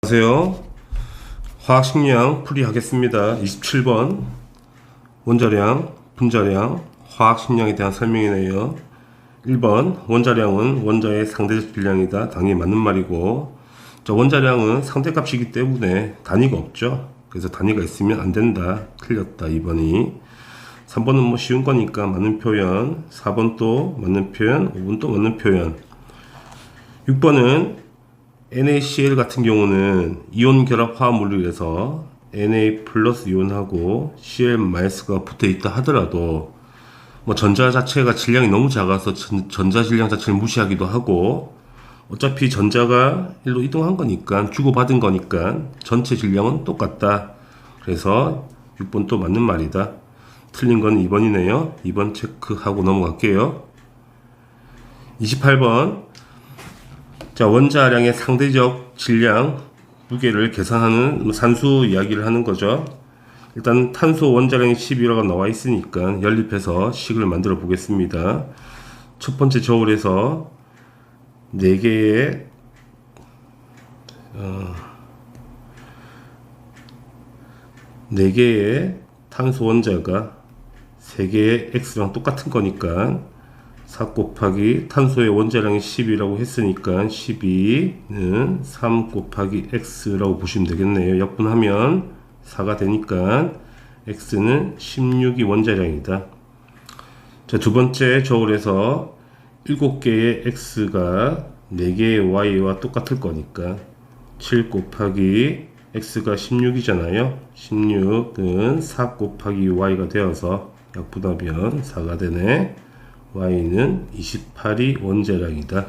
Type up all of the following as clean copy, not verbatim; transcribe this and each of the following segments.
안녕하세요. 화학식량 풀이하겠습니다. 27번 원자량, 분자량, 화학식량에 대한 설명이네요. 1번 원자량은 원자의 상대적 질량이다. 당연히 맞는 말이고, 원자량은 상대값이기 때문에 단위가 없죠. 그래서 단위가 있으면 안 된다. 틀렸다. 2번이. 3번은 뭐 쉬운 거니까 맞는 표현, 4번 또 맞는 표현, 5번 또 맞는 표현. 6번은 NaCl 같은 경우는 이온 결합 화합물이라서 Na 플러스 이온하고 Cl 마이너스가 붙어 있다 하더라도 뭐 전자 자체가 질량이 너무 작아서 전자 질량 자체를 무시하기도 하고, 어차피 전자가 일로 이동한 거니까, 주고받은 거니까 전체 질량은 똑같다. 그래서 6번 또 맞는 말이다. 틀린 건 2번이네요. 2번 체크하고 넘어갈게요. 28번. 원자량의 상대적 질량, 무게를 계산하는 산수 이야기를 하는 거죠. 일단 탄소 원자량이 12라고 나와 있으니까 연립해서 식을 만들어 보겠습니다. 첫 번째 저울에서 4개의 탄소 원자가 3개의 X랑 똑같은 거니까 4 곱하기 탄소의 원자량이 10이라고 했으니까 12는 3 곱하기 X라고 보시면 되겠네요. 약분하면 4가 되니까 X는 16이 원자량이다. 자, 두 번째 저울에서 7개의 X가 4개의 Y와 똑같을 거니까 7 곱하기 X가 16이잖아요. 16은 4 곱하기 Y가 되어서 약분하면 4가 되네. Y는 28이 원자량이다.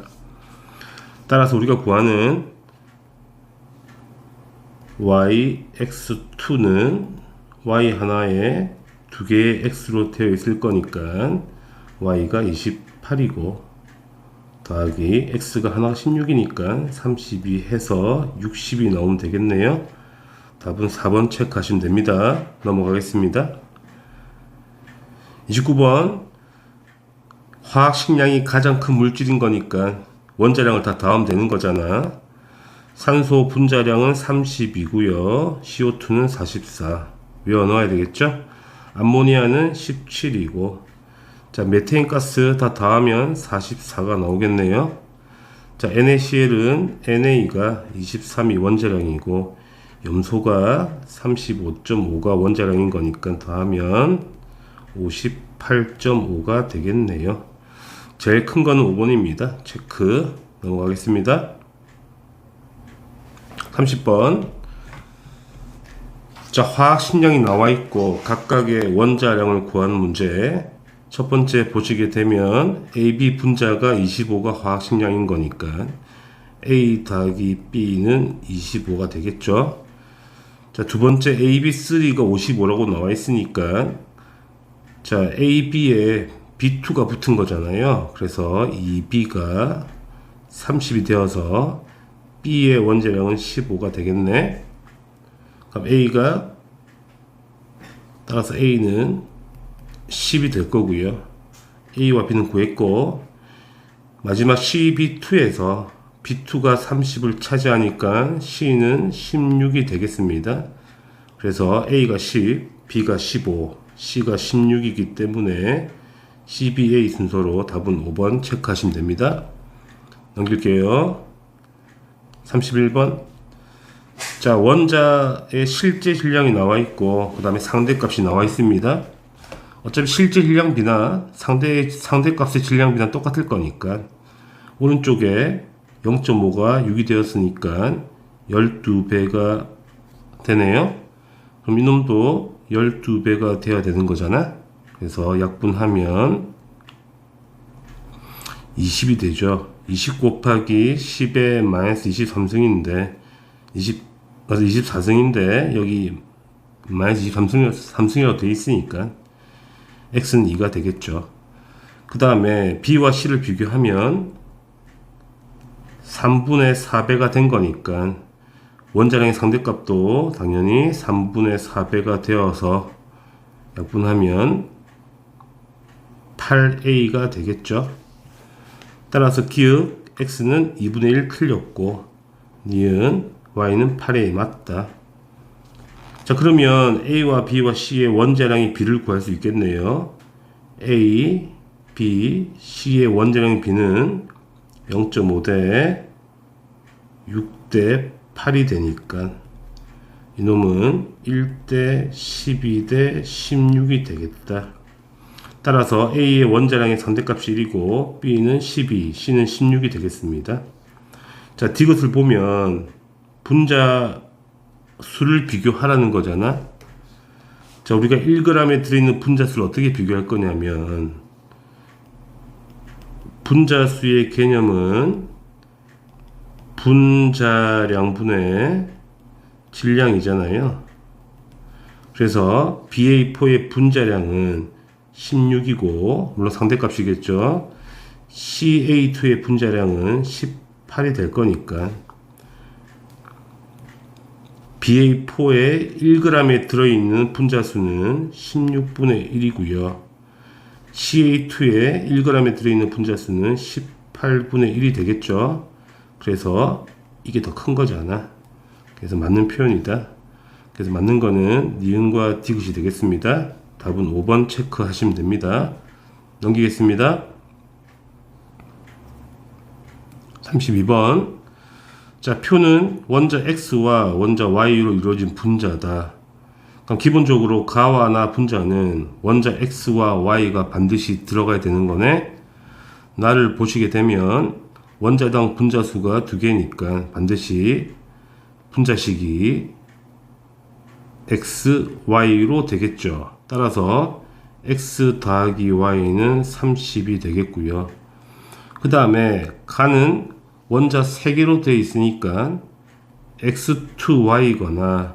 따라서 우리가 구하는 YX2는 Y 하나에 2개의 X로 되어 있을 거니까 Y가 28이고 더하기 X가 하나가 16이니까 32 해서 60이 나오면 되겠네요. 답은 4번 체크하시면 됩니다. 넘어가겠습니다. 29번. 화학식량이 가장 큰 물질인 거니까 원자량을 다 더하면 되는 거잖아. 산소 분자량은 30이고요. CO2는 44. 외워놓아야 되겠죠? 암모니아는 17이고, 자, 메테인 가스 다 더하면 44가 나오겠네요. 자, NaCl은 Na가 23이 원자량이고, 염소가 35.5가 원자량인 거니까 더하면 58.5가 되겠네요. 제일 큰 거는 5번입니다. 체크. 넘어가겠습니다. 30번. 자, 화학식량이 나와 있고 각각의 원자량을 구하는 문제. 첫 번째 보시게 되면 AB 분자가 25가 화학식량인 거니까 A 더하기 B는 25가 되겠죠. 자, 두 번째 AB3가 55라고 나와 있으니까, 자, AB에 B2가 붙은 거잖아요. 그래서 이 B가 30이 되어서 B의 원자량은 15가 되겠네. 그럼 따라서 A는 10이 될 거고요. A와 B는 구했고, 마지막 CB2에서 B2가 30을 차지하니까 C는 16이 되겠습니다. 그래서 A가 10, B가 15, C가 16이기 때문에 CBA 순서로 답은 5번 체크하시면 됩니다. 넘길게요. 31번. 자, 원자의 실제 질량이 나와 있고, 그 다음에 상대값이 나와 있습니다. 어차피 실제 질량비나 상대값의 질량비는 똑같을 거니까, 오른쪽에 0.5가 6이 되었으니까 12배가 되네요. 그럼 이놈도 12배가 되어야 되는 거잖아. 그래서 약분하면 20이 되죠. 20 곱하기 10의 마이너스 23승인데 24승인데 여기 마이너스 23승이라고 되어 있으니까 X는 2가 되겠죠. 그 다음에 B와 C를 비교하면 3분의 4배가 된 거니까 원자량의 상대값도 당연히 3분의 4배가 되어서 약분하면 8A가 되겠죠. 따라서 기억 X는 2분의 1 틀렸고, 니은 y는 8a 맞다. 자, 그러면 a와 b와 c의 원자량의 비를 구할 수 있겠네요. a, b, c의 원자량 b는 0.5대 6대 8이 되니까 이놈은 1대 12대 16이 되겠다. 따라서 A의 원자량의 상대값이 1이고 B는 12, C는 16이 되겠습니다. 자, 디귿을 보면 분자 수를 비교하라는 거잖아. 자, 우리가 1g에 들어있는 분자수를 어떻게 비교할 거냐면 분자수의 개념은 분자량분의 질량이잖아요. 그래서 BA4의 분자량은 16이고 물론 상대값이겠죠. CA2의 분자량은 18이 될 거니까 BA4의 1g에 들어있는 분자수는 16분의 1이고요. CA2의 1g에 들어있는 분자수는 18분의 1이 되겠죠. 그래서 이게 더 큰 거잖아. 그래서 맞는 표현이다. 그래서 맞는 거는 니은과 디귿이 되겠습니다. 답은 5번 체크하시면 됩니다. 넘기겠습니다. 32번. 자, 표는 원자 X와 원자 Y로 이루어진 분자다. 그럼 기본적으로 가와 나 분자는 원자 X와 Y가 반드시 들어가야 되는 거네. 나를 보시게 되면 원자당 분자수가 2개니까 반드시 분자식이 X, Y로 되겠죠. 따라서 X 더하기 Y는 30이 되겠고요. 그 다음에 가는 원자 3개로 되어 있으니까 X2Y거나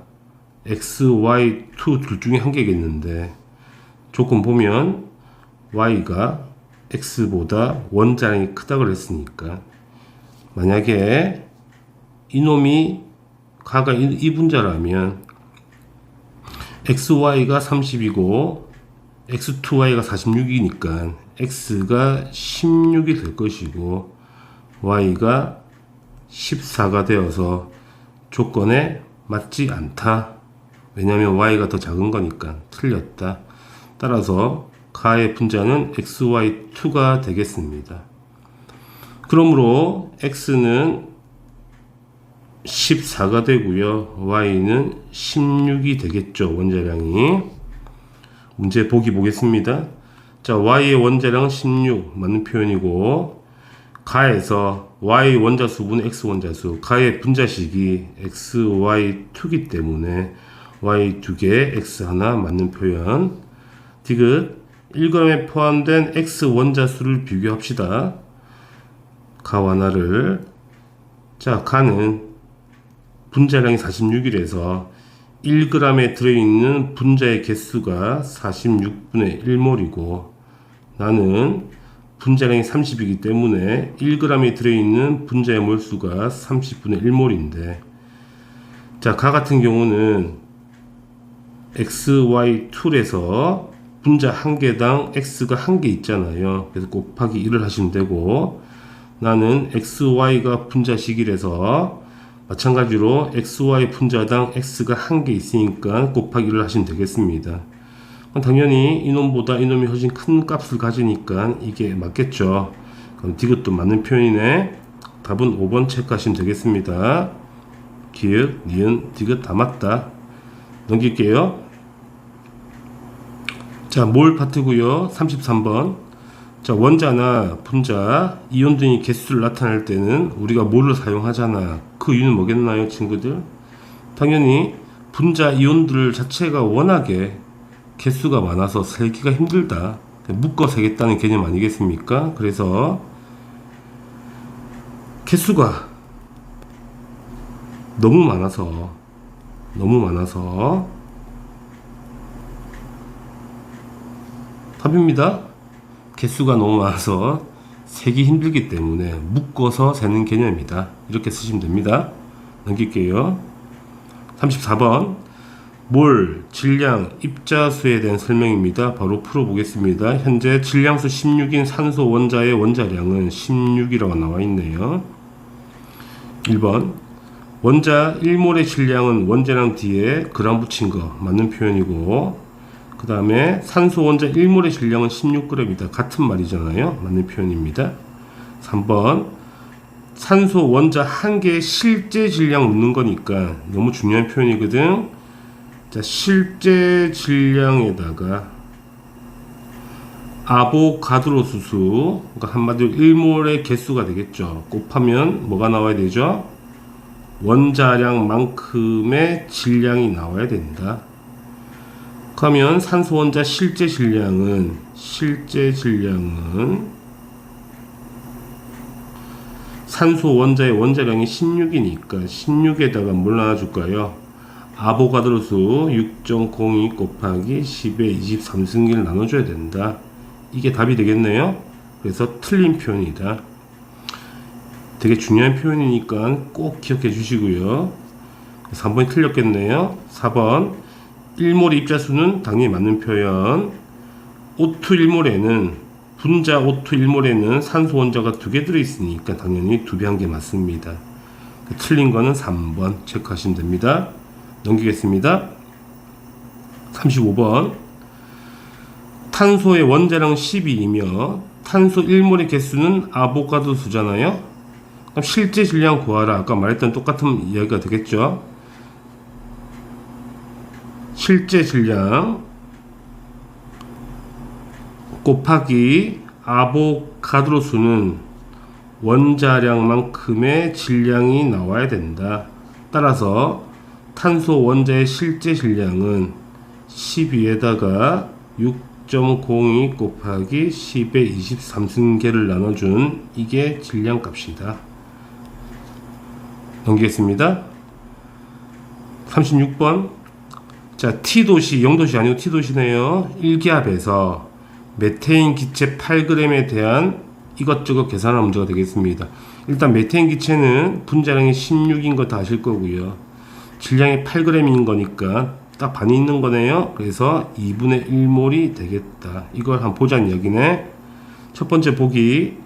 XY2 둘 중에 한 개겠는데 조건 보면 Y가 X보다 원자량이 크다고 그랬으니까 만약에 이놈이 가가 이 분자라면 XY가 30이고 X2Y가 46이니까 X가 16이 될 것이고 Y가 14가 되어서 조건에 맞지 않다. 왜냐하면 Y가 더 작은 거니까 틀렸다. 따라서 가의 분자는 XY2가 되겠습니다. 그러므로 X는 14가 되고요. Y는 16이 되겠죠. 원자량이. 문제 보기 보겠습니다. 자, Y의 원자량은 16 맞는 표현이고 가에서 Y 원자수분 X 원자수 가의 분자식이 XY2기 때문에 Y 2개 X 하나 맞는 표현. 디귿 1g에 포함된 X 원자수를 비교합시다. 가와 나를. 자, 가는 분자량이 46이라서 1g에 들어있는 분자의 개수가 46분의 1몰이고 나는 분자량이 30이기 때문에 1g에 들어있는 분자의 몰수가 30분의 1몰인데 자, 가 같은 경우는 XY2에서 분자 한 개당 X가 한 개 있잖아요. 그래서 곱하기 1을 하시면 되고 나는 XY가 분자식이라서 마찬가지로 XY 분자당 X가 한 개 있으니까 곱하기 1을 하시면 되겠습니다. 당연히 이놈보다 이놈이 훨씬 큰 값을 가지니까 이게 맞겠죠. 그럼 디귿도 맞는 표현이네. 답은 5번 체크하시면 되겠습니다. 기역, 니은, 디귿 다 맞다. 넘길게요. 자, 몰 파트고요. 33번. 자, 원자나 분자, 이온 등의 개수를 나타낼 때는 우리가 몰을 사용하잖아. 그 이유는 뭐겠나요, 친구들? 당연히 분자 이온들 자체가 워낙에 개수가 많아서 세기가 힘들다. 묶어 세겠다는 개념 아니겠습니까? 그래서 개수가 너무 많아서 답입니다. 개수가 너무 많아서 세기 힘들기 때문에 묶어서 세는 개념이다. 이렇게 쓰시면 됩니다. 넘길게요. 34번 몰, 질량, 입자수에 대한 설명입니다. 바로 풀어보겠습니다. 현재 질량수 16인 산소 원자의 원자량은 16이라고 나와 있네요. 1번 원자 1몰의 질량은 원자량 뒤에 그람 붙인 거 맞는 표현이고, 그 다음에 산소 원자 1몰의 질량은 16g이다. 같은 말이잖아요. 맞는 표현입니다. 3번 산소 원자 한 개의 실제 질량 묻는 거니까 너무 중요한 표현이거든. 자, 실제 질량에다가 아보가드로 수수, 그러니까 한마디로 1몰의 개수가 되겠죠. 곱하면 뭐가 나와야 되죠? 원자량만큼의 질량이 나와야 된다. 그러면 산소 원자 실제 질량은 산소 원자의 원자량이 16이니까 16에다가 뭘 나눠줄까요? 아보가드로 수 6.02 곱하기 10의 23승기를 나눠줘야 된다. 이게 답이 되겠네요. 그래서 틀린 표현이다. 되게 중요한 표현이니까 꼭 기억해 주시고요. 3번이 틀렸겠네요. 4번 1몰의 입자수는 당연히 맞는 표현. O2 1몰에는 분자 O2 1몰에는 산소 원자가 2개 들어있으니까 당연히 2배 한 개 맞습니다. 틀린 거는 3번 체크하시면 됩니다. 넘기겠습니다. 35번 탄소의 원자량 12이며 탄소 1몰의 개수는 아보가드 수잖아요. 그럼 실제 질량 구하라. 아까 말했던 똑같은 이야기가 되겠죠. 실제 질량 곱하기 아보가드로 수는 원자량만큼의 질량이 나와야 된다. 따라서 탄소 원자의 실제 질량은 12에다가 6.02 곱하기 10의 23승계를 나눠준 이게 질량 값이다. 넘기겠습니다. 36번 자, T도시, 0도시 아니고 T도시네요. 1기압에서 메테인 기체 8g에 대한 이것저것 계산하는 문제가 되겠습니다. 일단 메테인 기체는 분자량이 16인 거 다 아실 거고요. 질량이 8g인 거니까 딱 반이 있는 거네요. 그래서 2분의 1몰이 되겠다. 이걸 한번 보자는 이야기네. 첫 번째 보기.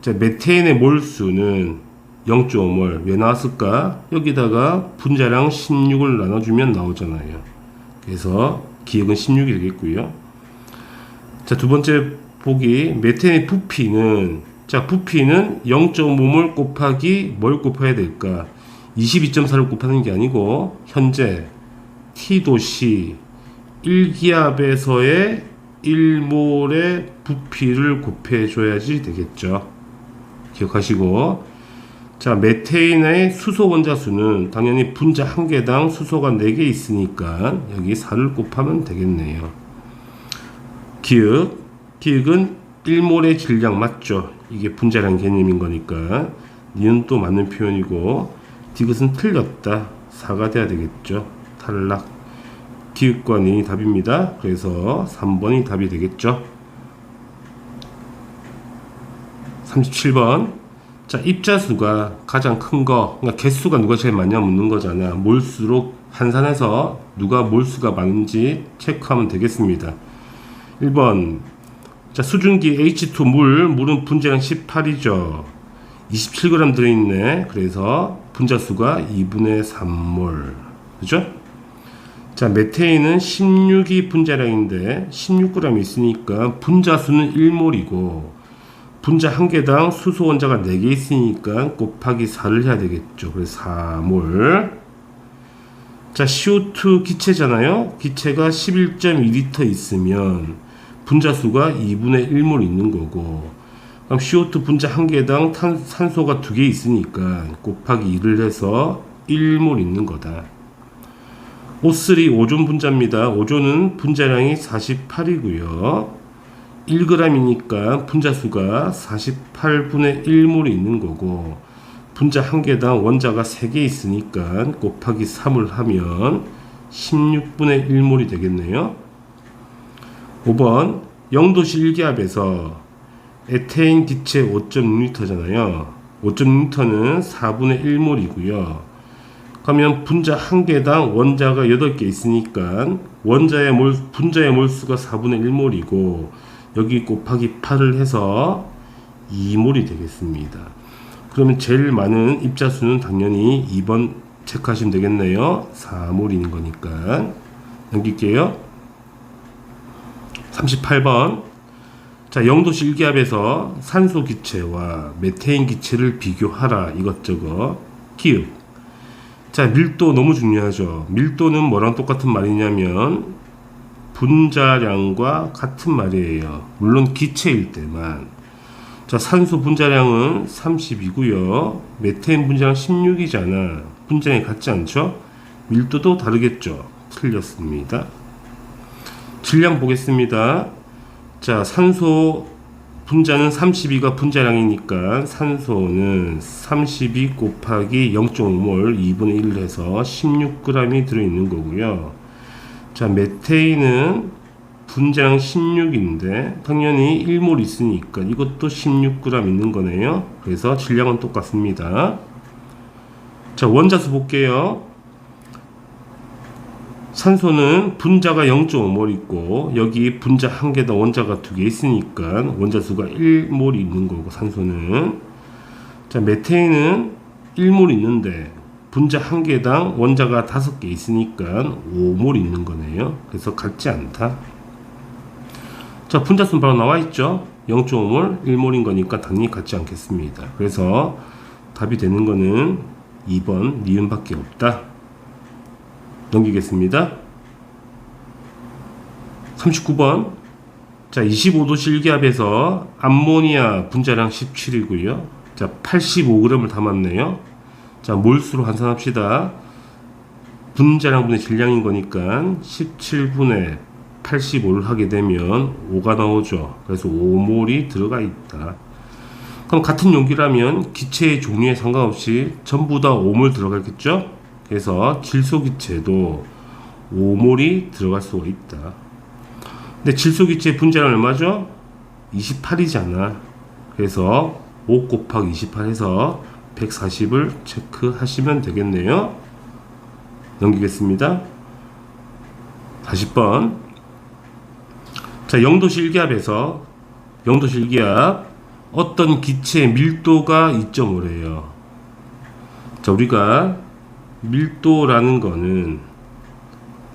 자, 메테인의 몰수는 0.5몰. 왜 나왔을까? 여기다가 분자량 16을 나눠주면 나오잖아요. 그래서 기억은 16이 되겠고요. 자, 두 번째 보기. 메테인의 부피는, 자, 부피는 0.5몰 곱하기 뭘 곱해야 될까? 22.4를 곱하는 게 아니고 현재 T도시 1기압에서의 1몰의 부피를 곱해줘야지 되겠죠. 기억하시고, 자, 메테인의 수소 원자수는 당연히 분자 한 개당 수소가 4개 있으니까 여기 4를 곱하면 되겠네요. 기억은 1몰의 질량 맞죠? 이게 분자량 개념인 거니까 니은 또 맞는 표현이고, 디귿은 틀렸다. 4가 돼야 되겠죠. 탈락. 디귿과 니은이 답입니다. 그래서 3번이 답이 되겠죠. 37번 자, 입자수가 가장 큰 거, 그러니까 개수가 누가 제일 많냐 묻는 거잖아. 몰수록 환산해서 누가 몰수가 많은지 체크하면 되겠습니다. 1번 자, 수증기 H2 물은 분자량 18이죠. 27g 들어있네. 그래서 분자수가 2분의 3몰. 그죠? 자, 메테인은 16이 분자량인데 16g 있으니까 분자수는 1몰이고 분자 한 개당 수소 원자가 4개 있으니까 곱하기 4를 해야 되겠죠. 그래서 4몰. 자, CO2 기체잖아요. 기체가 11.2L 있으면 분자수가 2분의 1몰 있는 거고, 그럼 CO2 분자 한 개당 산소가 2개 있으니까 곱하기 2를 해서 1몰 있는 거다. O3 오존 분자입니다. 오존은 분자량이 48이고요. 1g이니까 분자수가 48분의 1몰이 있는 거고, 분자 한 개당 원자가 3개 있으니까 곱하기 3을 하면 16분의 1몰이 되겠네요. 5번 0도시 1기압에서 에테인 기체 5.6L잖아요. 5.6L는 4분의 1몰이고요. 그러면 분자 한 개당 원자가 8개 있으니까 분자의 몰수가 4분의 1몰이고 여기 곱하기 8을 해서 2몰이 되겠습니다. 그러면 제일 많은 입자수는 당연히 2번 체크하시면 되겠네요. 4몰인 거니까. 넘길게요. 38번. 자, 영도시 일기압에서 산소 기체와 메테인 기체를 비교하라. 이것저것. 기읍. 자, 밀도 너무 중요하죠. 밀도는 뭐랑 똑같은 말이냐면 분자량과 같은 말이에요. 물론 기체일 때만. 자, 산소 분자량은 30이고요. 메테인 분자량 16이잖아. 분자량이 같지 않죠? 밀도도 다르겠죠. 틀렸습니다. 질량 보겠습니다. 자, 산소 분자는 32가 분자량이니까 산소는 32 곱하기 0.5몰 2분의 1을 해서 16g이 들어있는 거고요. 자, 메테인은 분자량 16인데 당연히 1몰 있으니까 이것도 16g 있는 거네요. 그래서 질량은 똑같습니다. 자, 원자수 볼게요. 산소는 분자가 0.5몰 있고 여기 분자 1개다 원자가 2개 있으니까 원자수가 1몰이 있는 거고 산소는. 자, 메테인은 1몰 있는데 분자 1개당 원자가 5개 있으니까 5몰 있는 거네요. 그래서 같지 않다. 자, 분자수는 바로 나와 있죠. 0.5몰 1몰인 거니까 당연히 같지 않겠습니다. 그래서 답이 되는 거는 2번 니은밖에 없다. 넘기겠습니다. 39번. 자, 25도씨 일기압에서 암모니아 분자량 17이고요. 자, 85g을 담았네요. 자, 몰수로 환산합시다. 분자량분의 질량인 거니까 17분의 85를 하게 되면 5가 나오죠. 그래서 5몰이 들어가 있다. 그럼 같은 용기라면 기체의 종류에 상관없이 전부 다 5몰 들어가겠죠? 그래서 질소기체도 5몰이 들어갈 수가 있다. 근데 질소기체 분자량 얼마죠? 28이잖아. 그래서 5 곱하기 28 해서 140을 체크하시면 되겠네요. 넘기겠습니다. 40번. 자, 영도시 일기압에서 영도시 일기압 어떤 기체의 밀도가 2.5래요. 자, 우리가 밀도라는 거는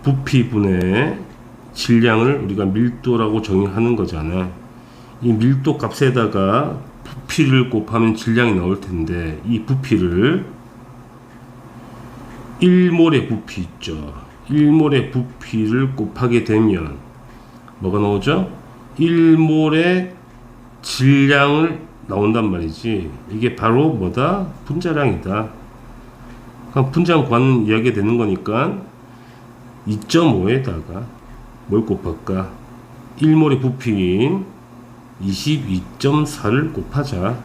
부피분의 질량을 우리가 밀도라고 정의하는 거잖아. 이 밀도 값에다가 부피를 곱하면 질량이 나올 텐데 이 부피를 1몰의 부피 있죠. 1몰의 부피를 곱하게 되면 뭐가 나오죠? 1몰의 질량을 나온단 말이지. 이게 바로 뭐다? 분자량이다. 분자량 구하는 이야기가 되는 거니까 2.5에다가 뭘 곱할까? 1몰의 부피인 22.4를 곱하자.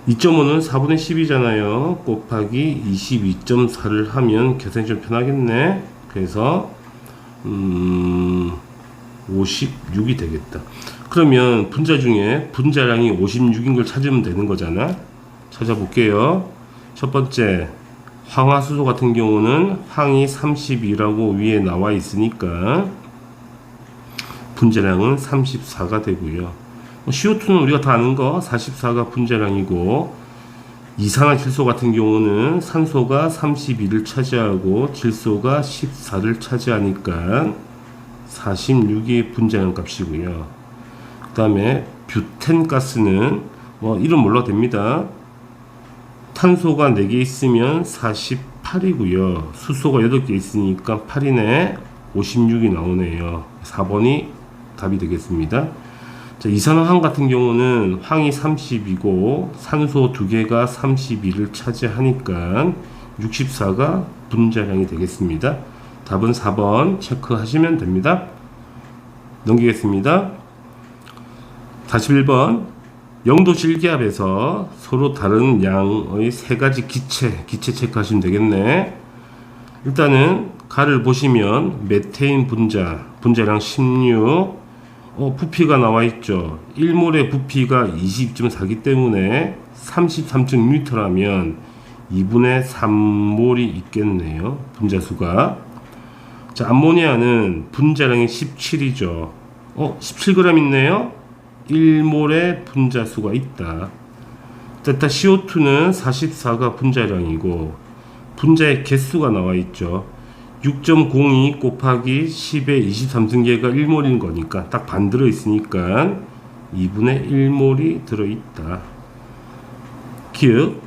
2.5는 4분의 10이잖아요. 곱하기 22.4를 하면 계산이 좀 편하겠네. 그래서 56이 되겠다. 그러면 분자 중에 분자량이 56인 걸 찾으면 되는 거잖아. 찾아볼게요. 첫 번째 황화수소 같은 경우는 황이 32라고 위에 나와 있으니까 분자량은 34가 되고요. CO2는 우리가 다 아는 거 44가 분자량이고, 이산화질소 같은 경우는 산소가 32를 차지하고 질소가 14를 차지하니까 46이 분자량 값이고요. 그 다음에 뷰텐가스는 이름 몰라도 됩니다. 탄소가 4개 있으면 48이고요. 수소가 8개 있으니까 8이네. 56이 나오네요. 4번이 답이 되겠습니다. 자, 이산화황 같은 경우는 황이 30이고 산소 2개가 32를 차지하니까 64가 분자량이 되겠습니다. 답은 4번 체크하시면 됩니다. 넘기겠습니다. 41번. 영도시 일기압에서 서로 다른 양의 3가지 기체 체크하시면 되겠네. 일단은 가를 보시면 메테인 분자량 16, 부피가 나와 있죠. 1몰의 부피가 22.4기 때문에 33.6L라면 2분의 3몰이 있겠네요. 분자수가. 자, 암모니아는 분자량이 17이죠. 17g 있네요. 1몰의 분자수가 있다. 일단 CO2는 44가 분자량이고 분자의 개수가 나와 있죠. 6.02 곱하기 10의 23승계가 1몰인 거니까 딱 반 들어 있으니까 2분의 1몰이 들어 있다. 기억.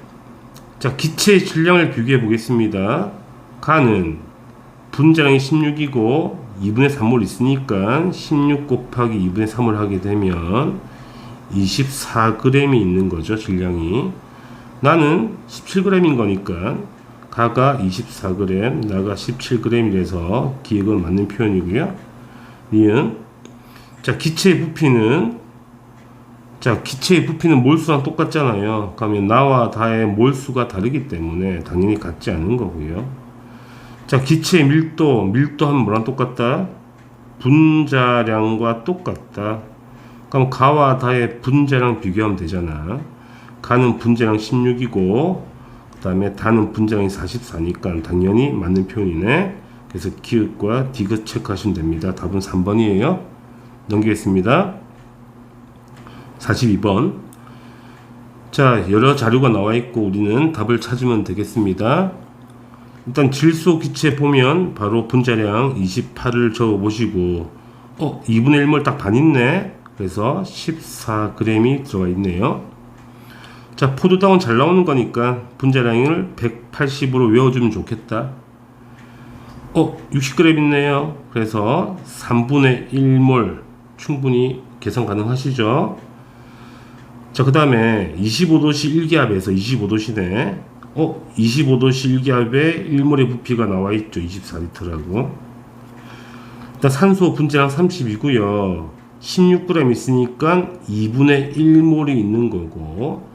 자, 기체의 질량을 비교해 보겠습니다. 가는 분자량이 16이고 2분의 3몰 있으니까 16 곱하기 2분의 3을 하게 되면 24g이 있는 거죠. 질량이. 나는 17g인 거니까 가가 24g, 나가 17g이라서 기억은 맞는 표현이고요. 니은. 자, 기체의 부피는 몰수랑 똑같잖아요. 그러면 나와 다의 몰수가 다르기 때문에 당연히 같지 않은 거고요. 자, 기체의 밀도하면 뭐랑 똑같다? 분자량과 똑같다. 그럼 가와 다의 분자량 비교하면 되잖아. 가는 분자량 16이고 그 다음에 다는 분자량이 44니까 당연히 맞는 표현이네. 그래서 기읍과 디귿 체크하시면 됩니다. 답은 3번이에요. 넘기겠습니다. 42번. 자, 여러 자료가 나와 있고 우리는 답을 찾으면 되겠습니다. 일단 질소 기체 보면 바로 분자량 28을 적어 보시고 2분의 1몰 딱 반 있네. 그래서 14g이 들어가 있네요. 자, 포도당은 잘 나오는 거니까 분자량을 180으로 외워주면 좋겠다. 60g 있네요. 그래서 3분의 1몰 충분히 계산 가능하시죠? 자, 그 다음에 25도씨 1기압에서 25도씨네. 25도씨 1기압에 1몰의 부피가 나와 있죠. 24리터라고. 일단 산소 분자량 30이고요. 16g 있으니까 2분의 1몰이 있는 거고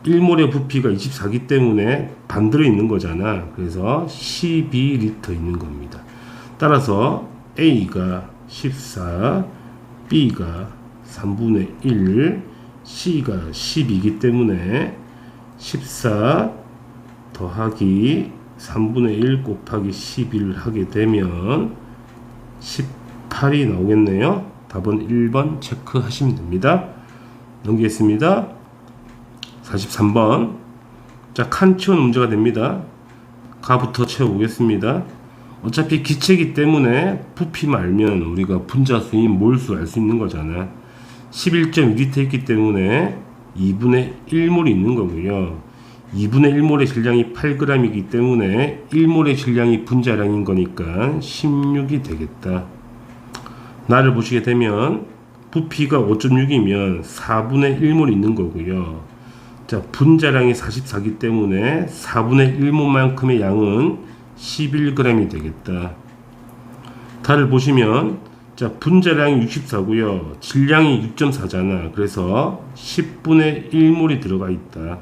1몰의 부피가 24기 때문에 반 들어 있는 거잖아. 그래서 12리터 있는 겁니다. 따라서 A가 14, B가 3분의 1, C가 10이기 때문에 14 더하기 3분의 1 곱하기 11을 하게 되면 18이 나오겠네요. 답은 1번 체크하시면 됩니다. 넘기겠습니다. 43번. 자, 칸 치원 문제가 됩니다. 가부터 채워보겠습니다. 어차피 기체이기 때문에 부피만 알면 우리가 분자수인 몰수 알 수 있는 거잖아. 11.2L 있기 때문에 2분의 1몰이 있는 거고요. 2분의 1몰의 질량이 8g이기 때문에 1몰의 질량이 분자량인 거니까 16이 되겠다. 나를 보시게 되면 부피가 5.6이면 4분의 1몰 있는 거고요. 자, 분자량이 44기 때문에 4분의 1몰만큼의 양은 11g이 되겠다. 달을 보시면 자, 분자량이 64고요. 질량이 6.4잖아. 그래서 10분의 1몰이 들어가 있다.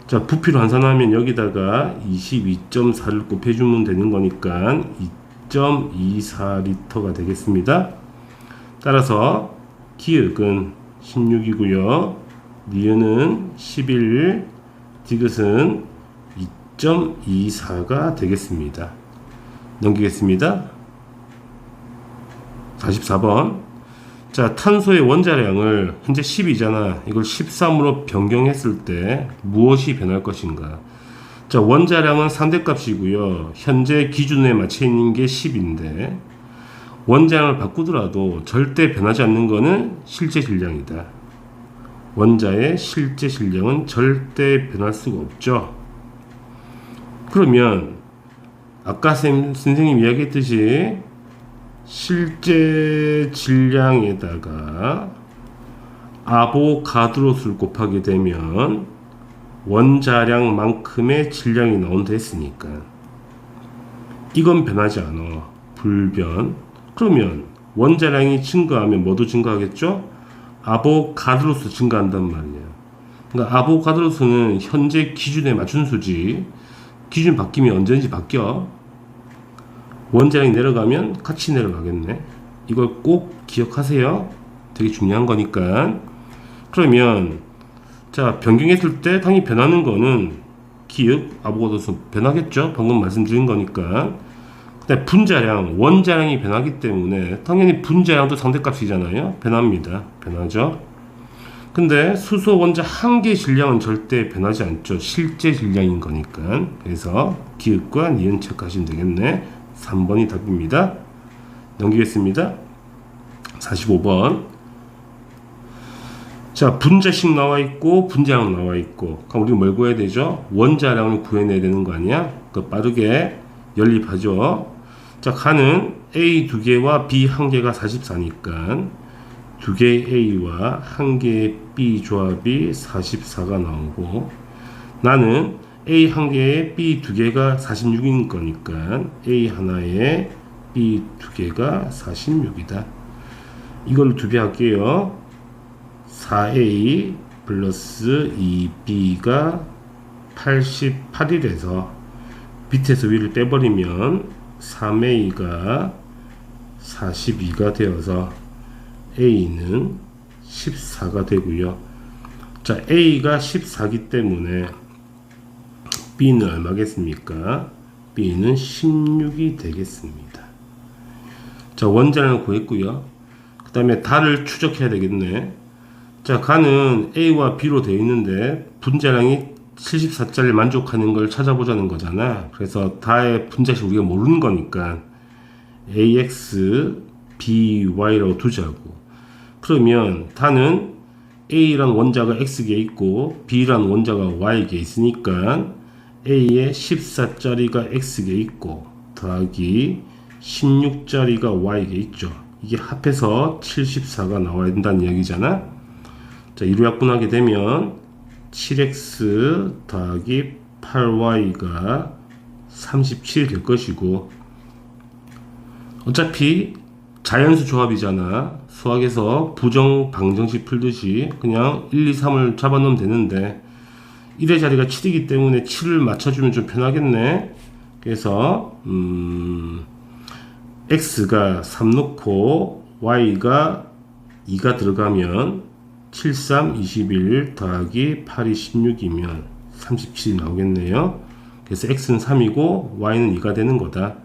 자, 부피로 환산하면 여기다가 22.4를 곱해주면 되는 거니까 2.24리터가 되겠습니다. 따라서 기역은 16이고요. 니은은 11, 디귿은 2.24가 되겠습니다. 넘기겠습니다. 44번. 자, 탄소의 원자량을 현재 10이잖아. 이걸 13으로 변경했을 때 무엇이 변할 것인가? 자, 원자량은 상대값이고요. 현재 기준에 맞춰 있는 게 10인데 원자량을 바꾸더라도 절대 변하지 않는 거는 실제 질량이다. 원자의 실제 질량은 절대 변할 수가 없죠. 그러면 아까 선생님 이야기했듯이 실제 질량에다가 아보가드로수를 곱하게 되면 원자량만큼의 질량이 나온다 했으니까 이건 변하지 않아. 불변. 그러면 원자량이 증가하면 뭐도 증가하겠죠? 아보가드로수 증가한단 말이야. 그러니까 아보가드로수는 현재 기준에 맞춘 수지. 기준 바뀌면 언제든지 바뀌어. 원자량이 내려가면 같이 내려가겠네. 이걸 꼭 기억하세요. 되게 중요한 거니까. 그러면 자, 변경했을 때 당연히 변하는 거는 기역, 아보가드로수 변하겠죠. 방금 말씀드린 거니까. 근데 분자량, 원자량이 변하기 때문에 당연히 분자량도 상대값이잖아요. 변합니다. 변하죠. 근데 수소 원자 한 개 질량은 절대 변하지 않죠. 실제 질량인 거니까. 그래서 기읍과 니은 체크하시면 되겠네. 3번이 답입니다. 넘기겠습니다. 45번. 자, 분자식 나와 있고 분자량 나와 있고. 그럼 우리 뭘 구해야 되죠? 원자량을 구해내야 되는 거 아니야? 그 빠르게 연립하죠. 자, 가는 A 2개와 B 1개가 44니까 2개의 A와 1개의 B 조합이 44가 나오고, 나는 A 1개에 B 2개가 46인 거니까 A 하나에 B 2개가 46이다. 이걸 2배 할게요. 4A 플러스 2B가 88이라서 밑에서 위를 빼버리면 3A가 42가 되어서 A는 14가 되고요. 자, A가 14기 때문에 B는 얼마겠습니까? B는 16이 되겠습니다. 자, 원자량을 구했고요. 그 다음에 달을 추적해야 되겠네. 자, 가는 A와 B로 되어 있는데 분자량이 74짜리 만족하는 걸 찾아보자는 거잖아. 그래서 다의 분자식 우리가 모르는 거니까 AX, BY라고 두자고. 그러면 다는 A란 원자가 X개에 있고 B란 원자가 Y개에 있으니까 A에 14짜리가 X개에 있고 더하기 16짜리가 Y개에 있죠. 이게 합해서 74가 나와야 된다는 이야기잖아. 자, 이로 약분하게 되면 7x 더하기 8y가 37이 될 것이고, 어차피 자연수 조합이잖아. 수학에서 부정 방정식 풀듯이 그냥 1, 2, 3을 잡아놓으면 되는데 1의 자리가 7이기 때문에 7을 맞춰주면 좀 편하겠네. 그래서 x가 3 넣고 y가 2가 들어가면 7, 3, 21 더하기 8이 16이면 37이 나오겠네요. 그래서 x는 3이고 y는 2가 되는 거다.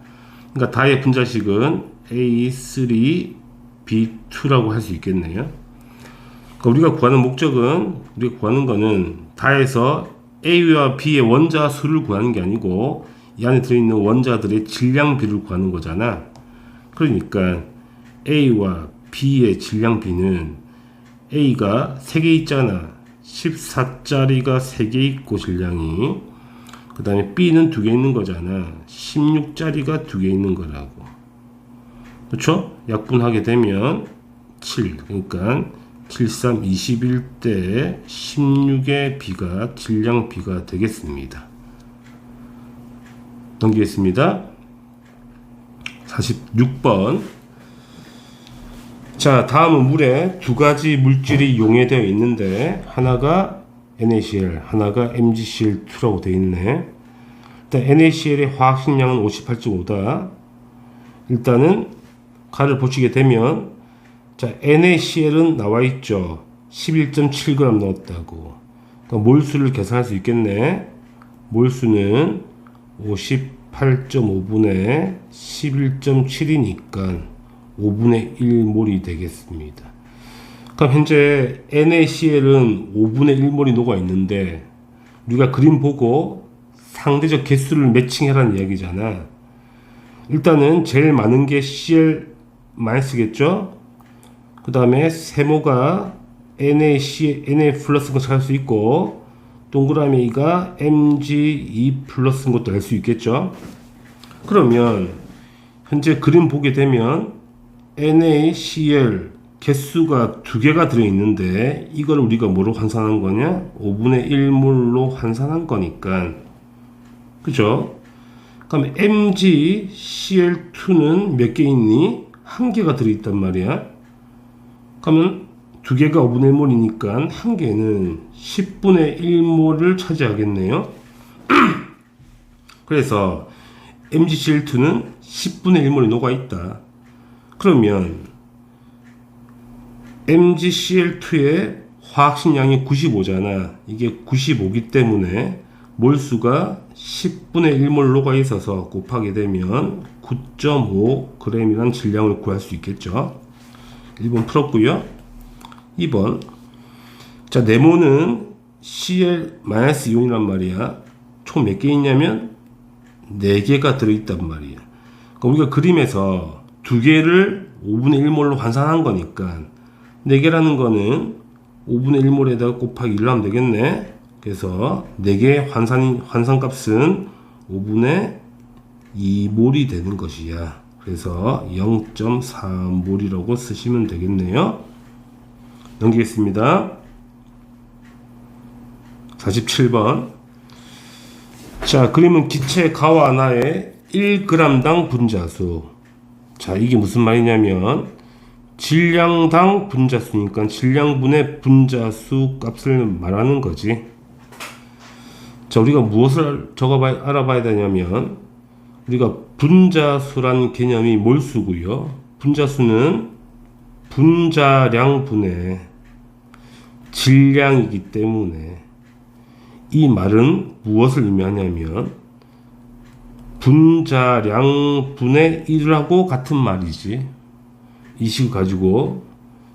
그러니까 다의 분자식은 A3, B2라고 할 수 있겠네요. 그러니까 우리가 구하는 목적은, 우리가 구하는 거는 다에서 A와 B의 원자 수를 구하는 게 아니고 이 안에 들어있는 원자들의 질량 비를 구하는 거잖아. 그러니까 A와 B의 질량 비는 A가 3개 있잖아. 14짜리가 3개 있고 질량이, 그 다음에 B는 2개 있는 거잖아. 16짜리가 2개 있는 거라고. 그렇죠? 약분하게 되면 7, 그러니까 7, 3, 21대 16의 B가 질량 B가 되겠습니다. 넘기겠습니다. 46번. 자, 다음은 물에 두 가지 물질이 용해되어 있는데 하나가 NaCl, 하나가 MgCl2라고 되어 있네. 일단 NaCl의 화학식량은 58.5다. 일단은 가를 보시게 되면, 자, NaCl은 나와 있죠. 11.7g 넣었다고. 그러니까 몰수를 계산할 수 있겠네. 몰수는 58.5분의 11.7이니까 5분의 1몰이 되겠습니다. 그럼 현재 NaCl은 5분의 1몰이 녹아 있는데 우리가 그림 보고 상대적 개수를 매칭해라는 이야기잖아. 일단은 제일 많은 게 Cl-겠죠? 그 다음에 세모가 Na 플러스인 거 찾을 수 있고, 동그라미가 Mg2 플러스인 것도 알 수 있겠죠? 그러면 현재 그림 보게 되면 NaCl 개수가 2개가 들어있는데 이걸 우리가 뭐로 환산한 거냐? 5분의 1몰로 환산한 거니까, 그죠? 그럼 MgCl2는 몇 개 있니? 1개가 들어있단 말이야. 그러면 2개가 5분의 1몰이니까 1개는 10분의 1몰을 차지하겠네요. 그래서 MgCl2는 10분의 1몰이 녹아있다. 그러면 MgCl2의 화학식량이 95잖아. 이게 95기 때문에 몰수가 10분의 1몰 녹아 있어서 곱하게 되면 9.5g이라는 질량을 구할 수 있겠죠. 1번 풀었고요. 2번. 자, 네모는 Cl-이온이란 말이야. 총 몇 개 있냐면 4개가 들어있단 말이야. 그러니까 우리가 그림에서 2개를 5분의 1몰로 환산한 거니까 4개라는 거는 5분의 1몰에다가 곱하기 1로 하면 되겠네. 그래서 4개의 환산값은 5분의 2몰이 되는 것이야. 그래서 0.4몰이라고 쓰시면 되겠네요. 넘기겠습니다. 47번. 자, 그림은 기체 가와 하나의 1g당 분자수. 자, 이게 무슨 말이냐면 질량당 분자수니까 질량분의 분자수 값을 말하는 거지. 자, 우리가 무엇을 알아봐야 되냐면 우리가 분자수라는 개념이 몰수고요. 분자수는 분자량분의 질량이기 때문에 이 말은 무엇을 의미하냐면 분자량분의 1하고 같은 말이지. 이 식을 가지고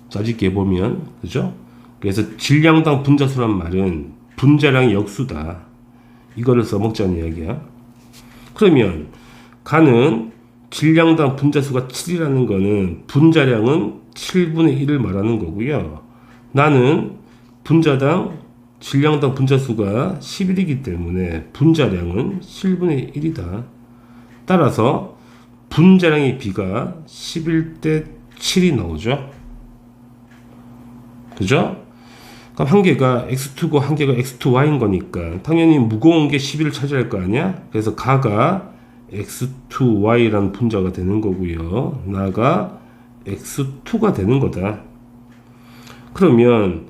짜집게 보면, 그죠? 그래서 질량당 분자수란 말은 분자량의 역수다. 이거를 써먹자는 이야기야. 그러면 가는 질량당 분자수가 7이라는 거는 분자량은 7분의 1을 말하는 거고요. 나는 분자당 질량당 분자수가 11이기 때문에 분자량은 7분의 1이다. 따라서 분자량의 비가 11대 7이 나오죠. 그죠? 그럼 한 개가 x2고 한 개가 x2y인 거니까 당연히 무거운 게 11을 차지할 거 아니야? 그래서 가가 x2y라는 분자가 되는 거고요. 나가 x2가 되는 거다. 그러면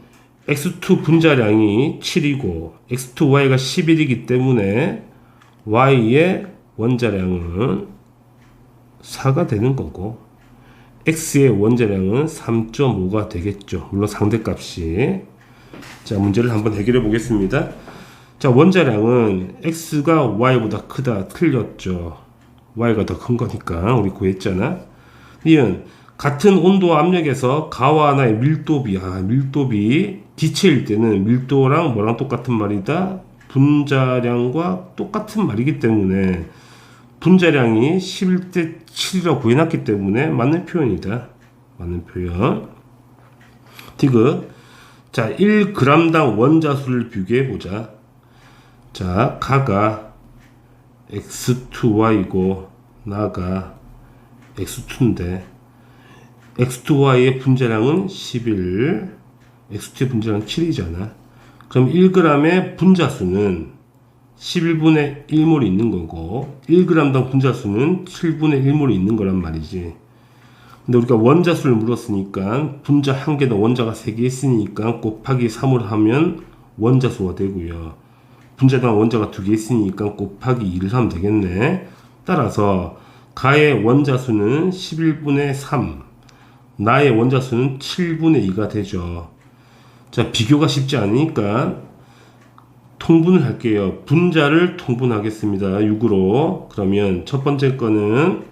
x2 분자량이 7이고 x2y가 11이기 때문에 y의 원자량은 4가 되는 거고 x의 원자량은 3.5가 되겠죠. 물론 상대값이. 자, 문제를 한번 해결해 보겠습니다. 자, 원자량은 x가 y보다 크다. 틀렸죠. y가 더 큰 거니까 우리 구했잖아. 이은 같은 온도와 압력에서 가와 하나의 밀도비. 밀도비 기체일 때는 밀도랑 뭐랑 똑같은 말이다? 분자량과 똑같은 말이기 때문에 분자량이 11대 7이라고 구해놨기 때문에 맞는 표현이다. 맞는 표현. 디귿. 자, 1g당 원자수를 비교해보자. 자, 가가 x2y이고 나가 x2인데 x2y의 분자량은 11, x2의 분자량은 7이잖아. 그럼 1g의 분자수는 11분의 1몰이 있는 거고 1g당 분자수는 7분의 1몰이 있는 거란 말이지. 근데 우리가 원자수를 물었으니까 분자 한 개도 원자가 3개 있으니까 곱하기 3을 하면 원자수가 되고요. 분자당 원자가 2개 있으니까 곱하기 2를 하면 되겠네. 따라서 가의 원자수는 11분의 3, 나의 원자수는 7분의 2가 되죠. 자, 비교가 쉽지 않으니까 통분을 할게요. 분자를 통분하겠습니다. 6으로. 그러면 첫 번째 거는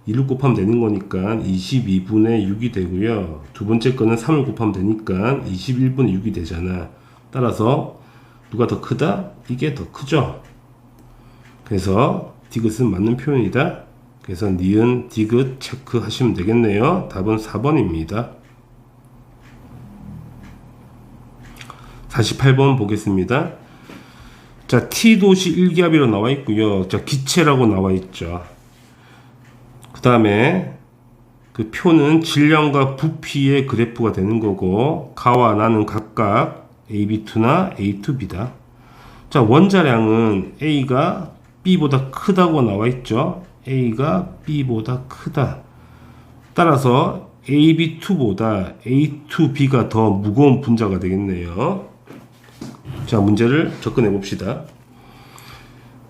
2를 곱하면 되는 거니까 22분의 6이 되고요. 두 번째 거는 3을 곱하면 되니까 21분의 6이 되잖아. 따라서 누가 더 크다? 이게 더 크죠. 그래서 디귿은 맞는 표현이다. 그래서 니은 디귿 체크하시면 되겠네요. 답은 4번입니다. 48번 보겠습니다. 자, T도시 1기압이라고 나와 있고요. 자, 기체라고 나와 있죠. 그 다음에 그 표는 질량과 부피의 그래프가 되는 거고 가와 나는 각각 AB2나 A2B다. 자, 원자량은 A가 B보다 크다고 나와 있죠. A가 B보다 크다. 따라서 AB2보다 A2B가 더 무거운 분자가 되겠네요. 자, 문제를 접근해 봅시다.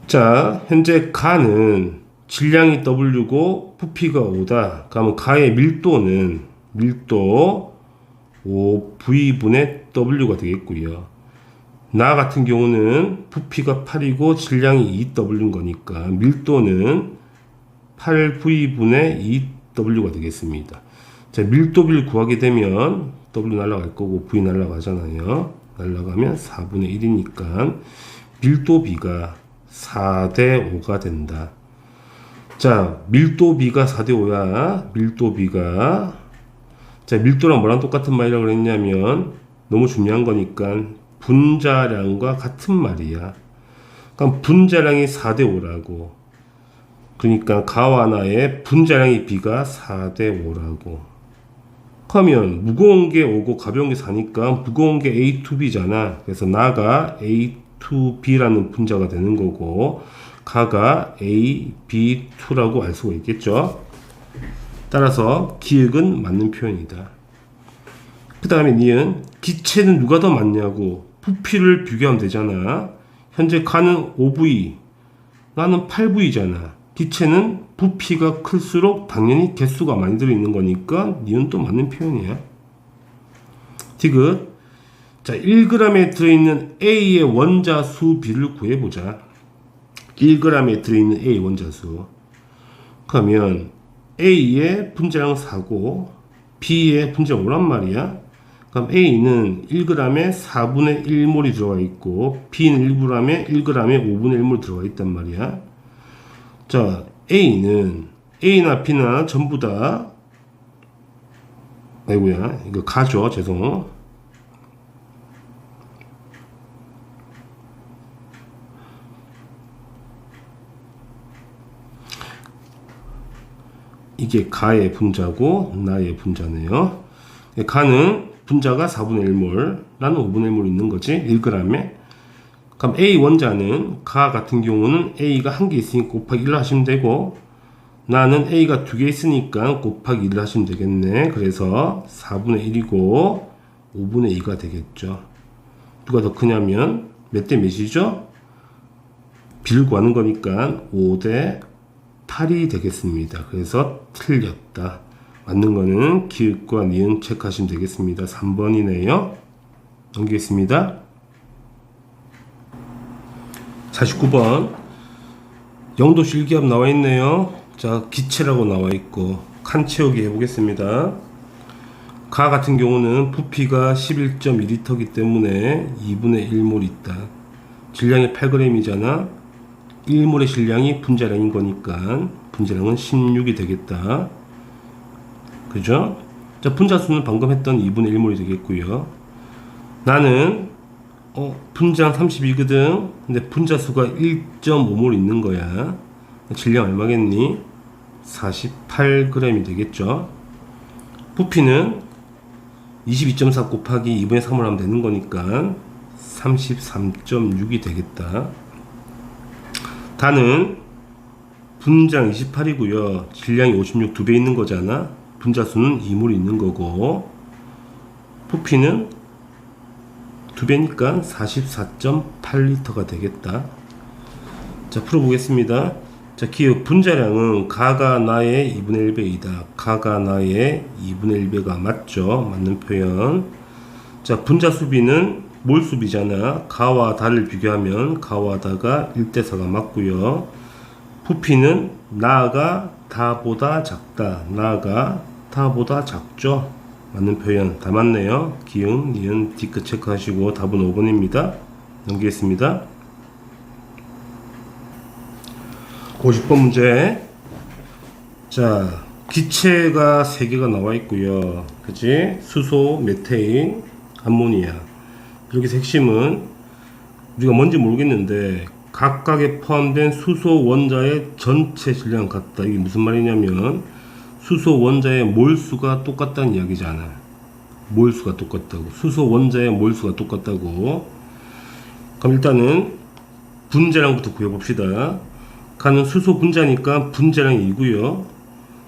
자, 현재 가는 질량이 W고 부피가 5다. 그러면 가의 밀도는 밀도 5V분의 W가 되겠고요. 나 같은 경우는 부피가 8이고 질량이 2W인 거니까 밀도는 8V분의 2W가 되겠습니다. 자, 밀도비를 구하게 되면 W 날아갈 거고 V 날아가잖아요. 날라가면 4분의 1이니까 밀도비가 4대 5가 된다. 자, 밀도비가 4대 5야. 밀도비가. 자, 밀도랑 뭐랑 똑같은 말이라고 그랬냐면, 너무 중요한 거니까, 분자량과 같은 말이야. 그럼 분자량이 4대 5라고. 그러니까 가와 나의 분자량의 비가 4대 5라고. 그러면 무거운 게 5고 가벼운 게 4니까 무거운 게 A2B잖아. 그래서 나가 A2B라는 분자가 되는 거고, 가가 AB2라고 알 수가 있겠죠. 따라서 기역은 맞는 표현이다. 그 다음에 니은 기체는 누가 더 많냐고. 부피를 비교하면 되잖아. 현재 가는 5V, 나는 8V잖아. 기체는 부피가 클수록 당연히 개수가 많이 들어있는 거니까 니은 또 맞는 표현이야. 디귿. 자, 1g에 들어있는 A의 원자수 비를 구해보자. 1g에 들어있는 A 원자수. 그러면 A의 분자량 4고 B의 분자량 5란 말이야. 그럼 A는 1g에 4분의 1몰이 들어가 있고 B는 1g에 5분의 1몰 들어가 있단 말이야. 자, A나 B나 전부 다, 아이고야, 이거 가죠, 죄송. 이게 가의 분자고 나의 분자네요. 가는 분자가 4분의 1몰, 나는 5분의 1몰 있는 거지, 1g에. 그럼 A 원자는 가 같은 경우는 A가 한 개 있으니까 곱하기 1을 하시면 되고, 나는 A가 두 개 있으니까 곱하기 1을 하시면 되겠네. 그래서 4분의 1이고 5분의 2가 되겠죠. 누가 더 크냐면 몇 대 몇이죠? B를 구하는 거니까 5대 8이 되겠습니다. 그래서 틀렸다. 맞는 거는 기읍과 니은 체크하시면 되겠습니다. 3번이네요. 넘기겠습니다. 49번 영도 실기압 나와 있네요. 자, 기체라고 나와 있고 칸 채우기 해보겠습니다. 가 같은 경우는 부피가 11.2L이기 때문에 2분의 1몰 있다. 질량이 8g이잖아. 1몰의 질량이 분자량인 거니까 분자량은 16이 되겠다. 그죠? 자, 분자수는 방금 했던 2분의 1몰이 되겠고요. 나는 분자량 32거든. 근데 분자수가 1.5몰 있는 거야. 질량 얼마겠니? 48g이 되겠죠. 부피는 22.4 곱하기 2분의 3을 하면 되는 거니까 33.6이 되겠다. 단은 분자량 28이고요. 질량이 56, 2배 있는 거잖아. 분자수는 2몰 있는 거고, 부피는 2배니까 44.8L가 되겠다. 자, 풀어보겠습니다. 자, 기억 분자량은 가가 나의 2분의 1배이다. 가가 나의 2분의 1배가 맞죠? 맞는 표현. 자, 분자수비는 몰수비잖아. 가와 다를 비교하면 가와 다가 1대4가 맞고요. 부피는 나가 다보다 작다. 나가 다보다 작죠? 맞는 표현 다 맞네요. 기응, 니은, 디귿 체크하시고 답은 5번입니다. 넘기겠습니다. 50번 문제. 자, 기체가 3개가 나와 있고요. 그치? 수소, 메테인, 암모니아. 여기서 핵심은 우리가 뭔지 모르겠는데 각각에 포함된 수소 원자의 전체 질량 같다. 이게 무슨 말이냐면 수소 원자의 몰수가 똑같다는 이야기잖아. 몰수가 똑같다고. 수소 원자의 몰수가 똑같다고. 그럼 일단은 분자량부터 구해봅시다. 가는 수소 분자니까 분자량이 2고요.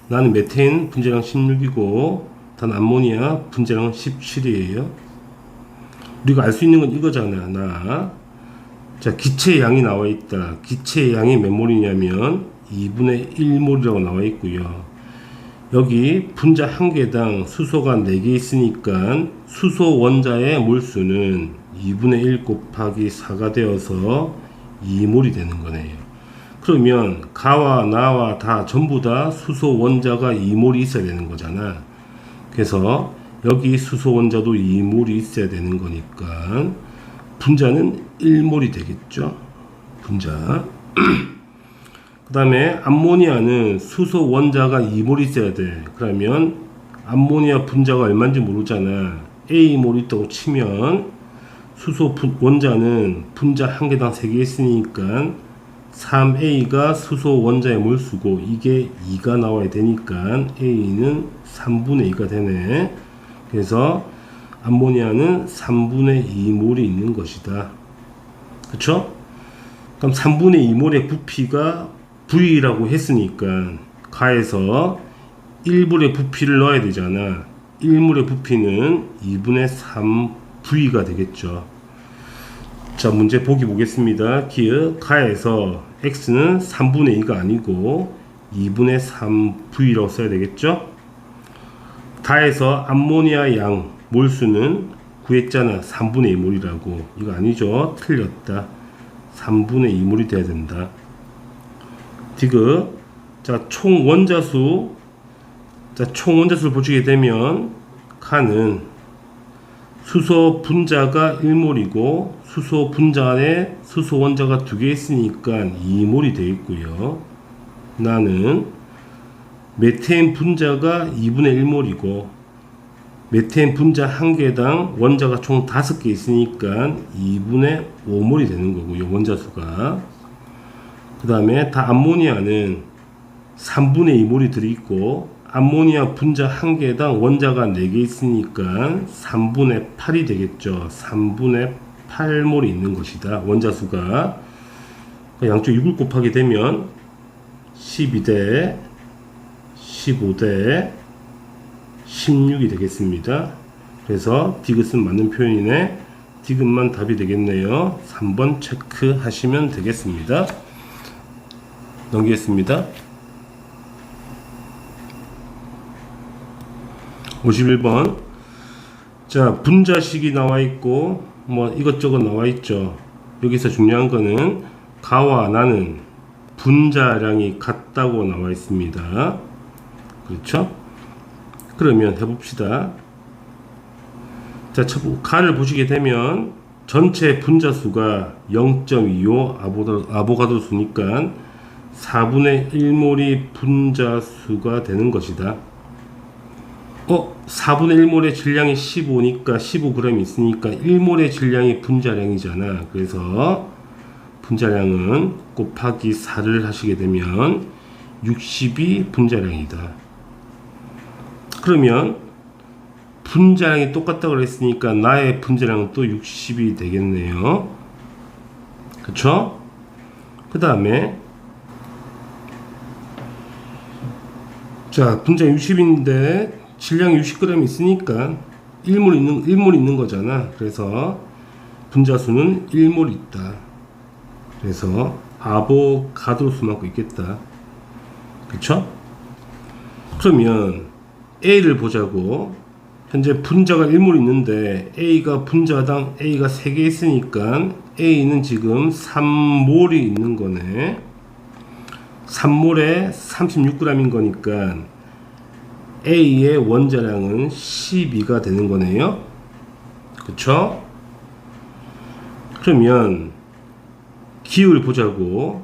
나는 메테인 분자량 16이고 단 암모니아 분자량은 17이에요. 우리가 알 수 있는 건 이거잖아. 나. 자, 기체의 양이 나와 있다. 기체의 양이 몇 몰이냐면 2분의 1몰이라고 나와 있고요. 여기 분자 한 개당 수소가 4개 있으니까 수소 원자의 몰수는 2분의 1 곱하기 4가 되어서 2몰이 되는 거네요. 그러면 가와 나와 다 전부 다 수소 원자가 2몰이 있어야 되는 거잖아. 그래서 여기 수소 원자도 2몰이 있어야 되는 거니까 분자는 1몰이 되겠죠. 분자. 그 다음에 암모니아는 수소 원자가 2몰 있어야 돼. 그러면 암모니아 분자가 얼마인지 모르잖아. A몰 있다고 치면 수소 원자는 분자 한 개당 3개 있으니까 3A가 수소 원자의 몰수고 이게 2가 나와야 되니까 A는 3분의 2가 되네. 그래서 암모니아는 3분의 2몰이 있는 것이다. 그쵸? 그럼 3분의 2몰의 부피가 V라고 했으니까 가에서 1몰의 부피를 넣어야 되잖아. 1몰의 부피는 2분의 3V가 되겠죠. 자, 문제 보기 보겠습니다. 기억 가에서 X는 3분의 2가 아니고 2분의 3V라고 써야 되겠죠. 다해서 암모니아 양 몰수는 구했잖아. 3분의 2몰이라고. 이거 아니죠. 틀렸다. 3분의 2몰이 돼야 된다. 디귿. 자, 총 원자수. 자, 총 원자수를 보시게 되면 칸은 수소 분자가 1몰이고 수소 분자 안에 수소 원자가 2개 있으니까 2몰이 되어 있고요. 나는 메테인 분자가 2분의 1몰이고 메테인 분자 한 개당 원자가 총 5개 있으니까 2분의 5몰이 되는 거고요. 원자수가. 그 다음에 다 암모니아는 3분의 2몰이 들어있고 암모니아 분자 한 개당 원자가 4개 있으니까 3분의 8이 되겠죠. 3분의 8몰이 있는 것이다. 원자수가. 양쪽 6을 곱하게 되면 12대 15대 16이 되겠습니다. 그래서 디귿은 맞는 표현이네. 디귿만 답이 되겠네요. 3번 체크하시면 되겠습니다. 넘기겠습니다. 51번. 자, 분자식이 나와 있고 뭐 이것저것 나와 있죠. 여기서 중요한 거는 가와 나는 분자량이 같다고 나와 있습니다. 그렇죠? 그러면 해봅시다. 자, 가를 보시게 되면 전체 분자수가 0.25 아보가드로 수니까 4분의 1몰이 분자수가 되는 것이다. 4분의 1몰의 질량이 15니까 15g 있으니까 1몰의 질량이 분자량이잖아. 그래서 분자량은 곱하기 4를 하시게 되면 60이 분자량이다. 그러면 분자량이 똑같다고 그랬으니까 나의 분자량은 또 60이 되겠네요. 그쵸? 그 다음에 자, 분자량 60인데 질량이 60g 있으니까 1몰 있는 거잖아. 그래서 분자수는 1몰 있다. 그래서 아보가드로 수만큼 있겠다. 그쵸? 그러면 A를 보자고. 현재 분자가 1몰 있는데 A가 분자당 A가 3개 있으니까 A는 지금 3몰이 있는 거네. 3몰에 36g인 거니까 A의 원자량은 12가 되는 거네요. 그쵸? 그러면 기호를 보자고.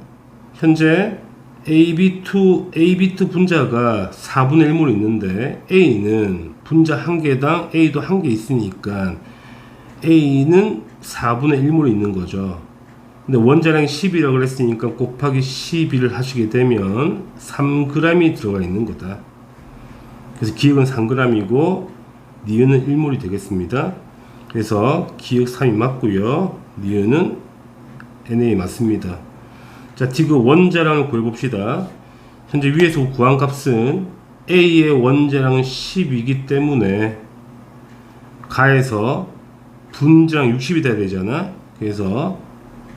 현재 AB2 분자가 4분의 1몰 있는데 A는 분자 한 개당 A도 한 개 있으니까 A는 4분의 1몰 있는 거죠. 근데 원자량이 10이라고 그랬으니까 곱하기 12를 하시게 되면 3g이 들어가 있는 거다. 그래서 기억은 3g이고 니은은 1몰이 되겠습니다. 그래서 기억 3이 맞고요. 니은은 NA 맞습니다. 자, 디귿 원자량을 구해봅시다. 현재 위에서 구한 값은 A의 원자량은 10이기 때문에 가에서 분자량 60이 돼야 되잖아. 그래서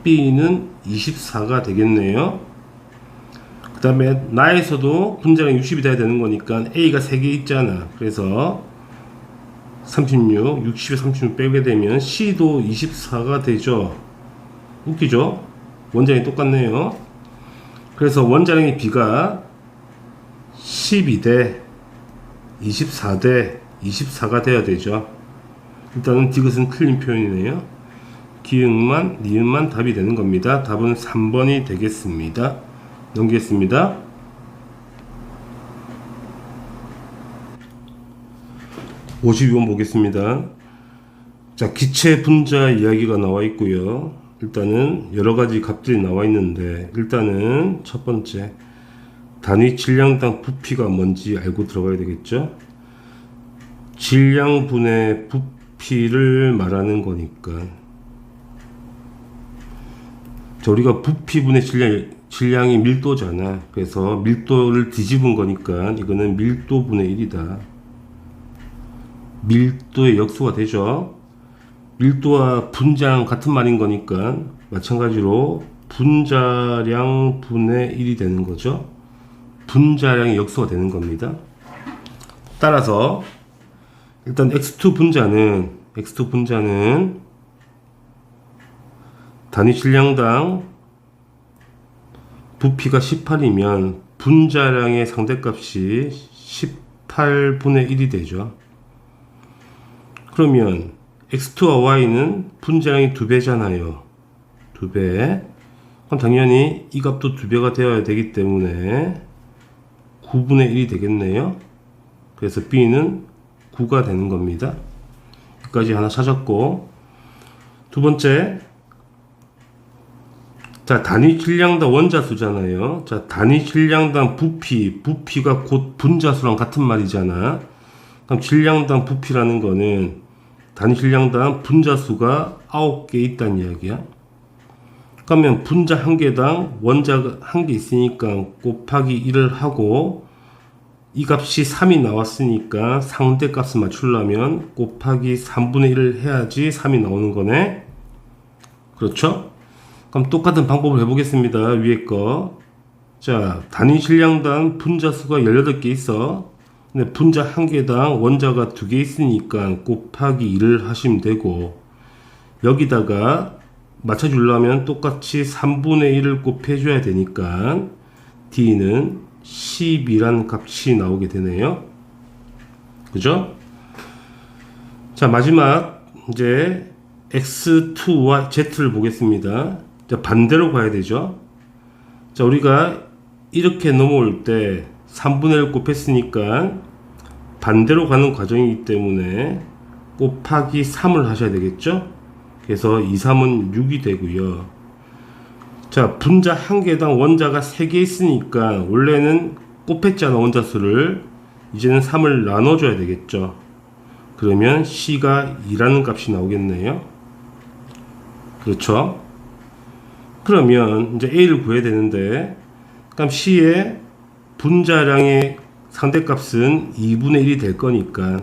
B는 24가 되겠네요. 그 다음에 나에서도 분자량 60이 돼야 되는 거니까 A가 3개 있잖아. 그래서 36, 60에 36 빼게 되면 C도 24가 되죠. 웃기죠? 원자량이 똑같네요. 그래서 원자량의 B가 12대 24대 24가 돼야 되죠. 일단은 디귿은 틀린 표현이네요. 기응만, 니은만 답이 되는 겁니다. 답은 3번이 되겠습니다. 넘기겠습니다. 52번 보겠습니다. 자, 기체 분자 이야기가 나와 있고요. 일단은 여러 가지 값들이 나와 있는데, 일단은 첫 번째 단위 질량당 부피가 뭔지 알고 들어가야 되겠죠. 질량분의 부피를 말하는 거니까, 자, 우리가 부피분의 질량이 밀도잖아. 그래서 밀도를 뒤집은 거니까 이거는 밀도분의 1이다. 밀도의 역수가 되죠. 밀도와 분자량 같은 말인 거니까 마찬가지로 분자량 분의 1이 되는 거죠. 분자량의 역수가 되는 겁니다. 따라서 일단 x2 분자는 단위 질량당 부피가 18이면 분자량의 상대값이 18분의 1이 되죠. 그러면 x2와 y는 분자량이 2배잖아요. 2배. 그럼 당연히 이 값도 2배가 되어야 되기 때문에 9분의 1이 되겠네요. 그래서 b는 9가 되는 겁니다. 여기까지 하나 찾았고, 두 번째, 자, 단위 질량당 원자수잖아요. 자, 단위 질량당 부피가 곧 분자수랑 같은 말이잖아. 그럼 질량당 부피라는 거는 단위 질량당 분자수가 9개 있다는 이야기야. 그러면 분자 한 개당 원자가 한 개 있으니까 곱하기 1을 하고, 이 값이 3이 나왔으니까 상대 값을 맞추려면 곱하기 3분의 1을 해야지 3이 나오는 거네. 그렇죠? 그럼 똑같은 방법을 해보겠습니다. 위에 거. 자, 단위 질량당 분자수가 18개 있어. 근데 분자 한 개당 원자가 2개 있으니까 곱하기 2를 하시면 되고, 여기다가 맞춰주려면 똑같이 3분의 1을 곱해줘야 되니까 D는 12란 값이 나오게 되네요. 그죠? 자, 마지막 이제 X2와 Z를 보겠습니다. 자, 반대로 가야 되죠. 자, 우리가 이렇게 넘어올 때 3분의 1 곱했으니까 반대로 가는 과정이기 때문에 곱하기 3을 하셔야 되겠죠. 그래서 2, 3은 6이 되고요. 자, 분자 한 개당 원자가 3개 있으니까 원래는 곱했잖아, 원자수를. 이제는 3을 나눠줘야 되겠죠. 그러면 C가 2라는 값이 나오겠네요. 그렇죠? 그러면 이제 A를 구해야 되는데, 그럼 C의 분자량의 상대값은 2분의 1이 될 거니까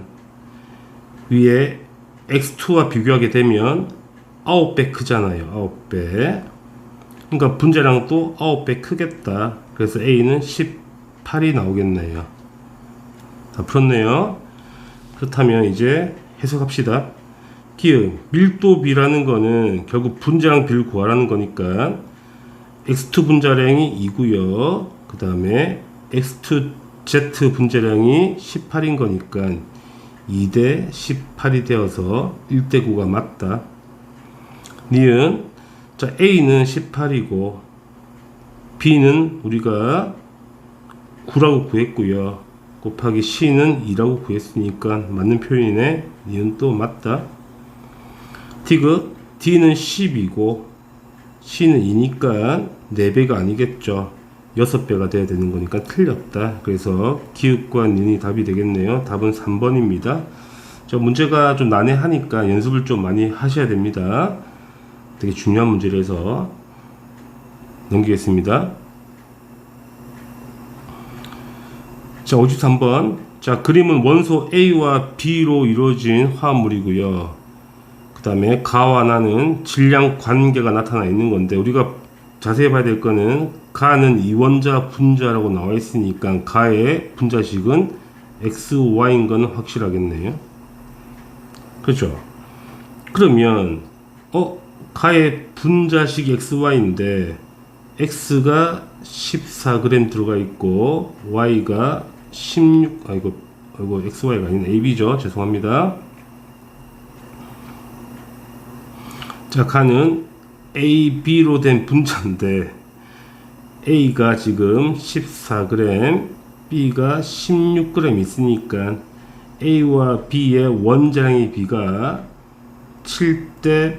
위에 X2와 비교하게 되면 9배 크잖아요. 9배. 그러니까 분자량도 9배 크겠다. 그래서 A는 18이 나오겠네요. 다 풀었네요. 그렇다면 이제 해석합시다. 기억, 밀도비라는 거는 결국 분자량 비를 구하라는 거니까 X2 분자량이 2고요. 그 다음에 X2Z 분자량이 18인 거니까 2대 18이 되어서 1대 9가 맞다. 니은, 자, A는 18이고 B는 우리가 9라고 구했고요. 곱하기 C는 2라고 구했으니까 맞는 표현이네. 니은 또 맞다. 디귿, D는 10이고 C는 2니까 4배가 아니겠죠. 6배가 돼야 되는 거니까 틀렸다. 그래서 기읍과 니은이 답이 되겠네요. 답은 3번입니다. 저 문제가 좀 난해하니까 연습을 좀 많이 하셔야 됩니다. 되게 중요한 문제라서 넘기겠습니다. 자, 53번. 자, 그림은 원소 A와 B로 이루어진 화합물이고요. 그 다음에 가와 나는 질량 관계가 나타나 있는 건데, 우리가 자세히 봐야 될 거는 가는 이원자 분자라고 나와 있으니까 가의 분자식은 X, Y인 건 확실하겠네요. 그렇죠? 그러면 가의 분자식이 XY인데 X가 14g 들어가 있고 Y가 16, 이거 XY가 아닌 AB죠. 죄송합니다. 자, 가는 AB로 된 분자인데 A가 지금 14g, B가 16g 있으니까 A와 B의 원자량의 비가 7대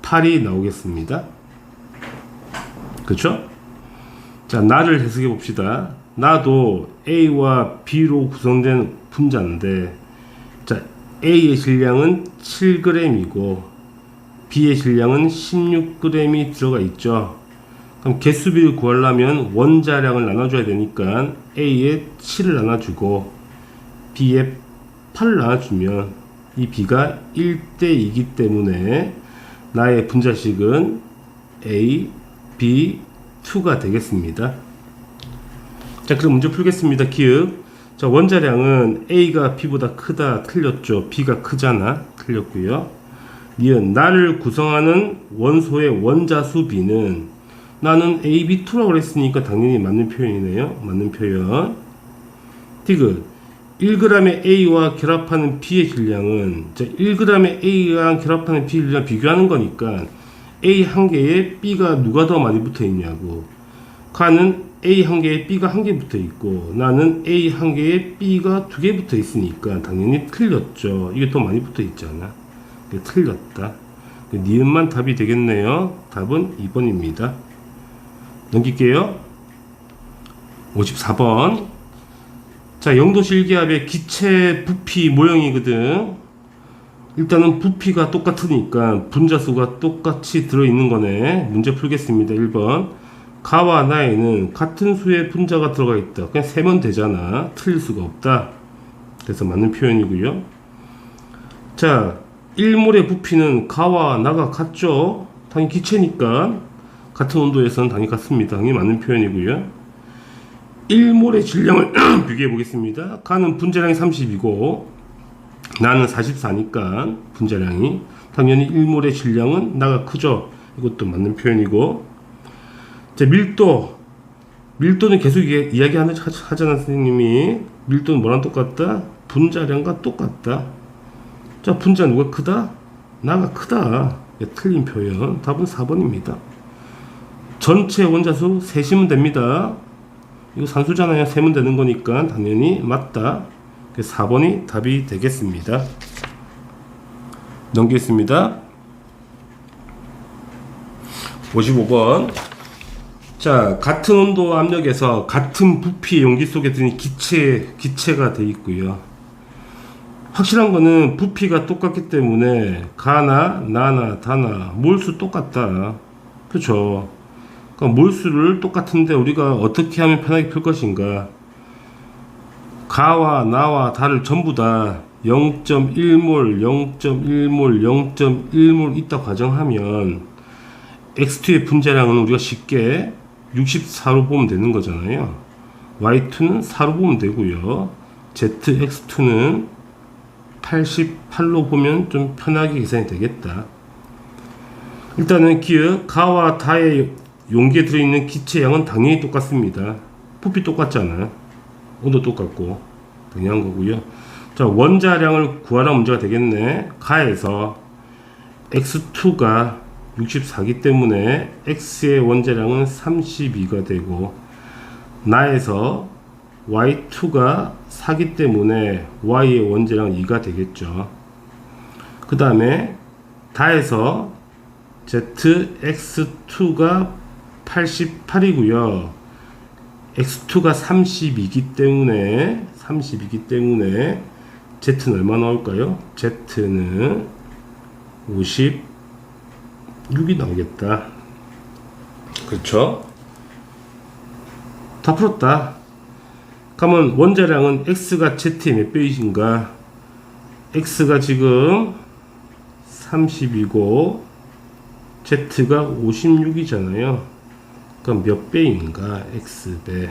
8이 나오겠습니다. 그쵸? 자, 나를 해석해 봅시다. 나도 A와 B로 구성된 분자인데, 자, A의 질량은 7g이고 B의 질량은 16g이 들어가 있죠. 그럼 개수비를 구하려면 원자량을 나눠줘야 되니까 A에 7을 나눠주고 B에 8을 나눠주면 이 B가 1대2이기 때문에 나의 분자식은 A, B, 2가 되겠습니다. 자, 그럼 문제 풀겠습니다. 기억. 자, 원자량은 A가 B보다 크다. 틀렸죠. B가 크잖아. 틀렸고요. 니은 나를 구성하는 원소의 원자수 B는 나는 AB2라고 그랬으니까 당연히 맞는 표현이네요. 맞는 표현. 디귿 1g의 A와 결합하는 B의 질량은, 자, 1g의 A랑 결합하는 B 질량 비교하는 거니까 A 한 개에 B가 누가 더 많이 붙어 있냐고. 가는 A 한 개에 B가 한 개 붙어 있고 나는 A 한 개에 B가 두 개 붙어 있으니까 당연히 틀렸죠. 이게 더 많이 붙어 있잖아. 틀렸다. 니은만 답이 되겠네요. 답은 2번입니다. 넘길게요. 54번. 자, 영도실기압의 기체 부피 모형이거든. 일단은 부피가 똑같으니까 분자수가 똑같이 들어있는 거네. 문제 풀겠습니다. 1번. 가와 나에는 같은 수의 분자가 들어가 있다. 그냥 세면 되잖아. 틀릴 수가 없다. 그래서 맞는 표현이고요. 자, 1몰의 부피는 가와 나가 같죠. 당연히 기체니까 같은 온도에서는 당연히 같습니다. 당연히 맞는 표현이고요. 1몰의 질량을 비교해 보겠습니다. 가는 분자량이 30이고 나는 44니까 분자량이 당연히 1몰의 질량은 나가 크죠. 이것도 맞는 표현이고. 자, 밀도는 계속 이야기하잖아 선생님이. 밀도는 뭐랑 똑같다? 분자량과 똑같다. 자, 분자 누가 크다? 나가 크다. 틀린 표현. 답은 4번입니다. 전체 원자수 세시면 됩니다. 이거 산수잖아요. 세면 되는 거니까 당연히 맞다. 4번이 답이 되겠습니다. 넘기겠습니다. 55번. 자, 같은 온도 압력에서 같은 부피의 용기 속에 드는 기체가 되어 있고요. 확실한 거는 부피가 똑같기 때문에 가나 나나 다나 몰수 똑같다. 그쵸? 그러니까 몰수를 똑같은데 우리가 어떻게 하면 편하게 풀 것인가? 가와 나와 다를 전부 다 0.1몰, 0.1몰, 0.1몰 있다 가정하면 X2의 분자량은 우리가 쉽게 64로 보면 되는 거잖아요. Y2는 4로 보면 되고요. ZX2는 88로 보면 좀 편하게 계산이 되겠다. 일단은 기억, 가와 다의 용기에 들어있는 기체량은 당연히 똑같습니다. 부피 똑같잖아. 온도 똑같고 당연한 거고요. 자, 원자량을 구하라 문제가 되겠네. 가에서 X2가 64기 때문에 X의 원자량은 32가 되고 나에서 Y2가 4기 때문에 Y의 원자량은 2가 되겠죠. 그 다음에 다에서 ZX2가 88이고요. X2가 32이기 때문에 Z는 얼마 나올까요? Z는 56이 나오겠다. 그렇죠? 다 풀었다. 그러면 원자량은 X가 Z의 몇 배이신가? X가 지금 30이고 Z가 56이잖아요. 그럼 몇 배인가? X배.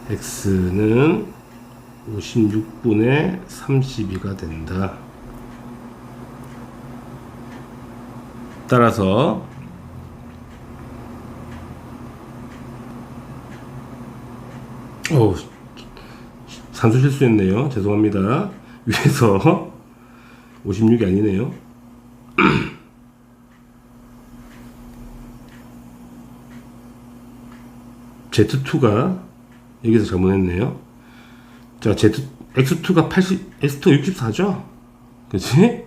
X는 56분의 32가 된다. 따라서 산수 실수했네요. 죄송합니다. 위에서 56이 아니네요. Z2가 여기서 잘못했네요. 자, X2가 X2가 64죠? 그치?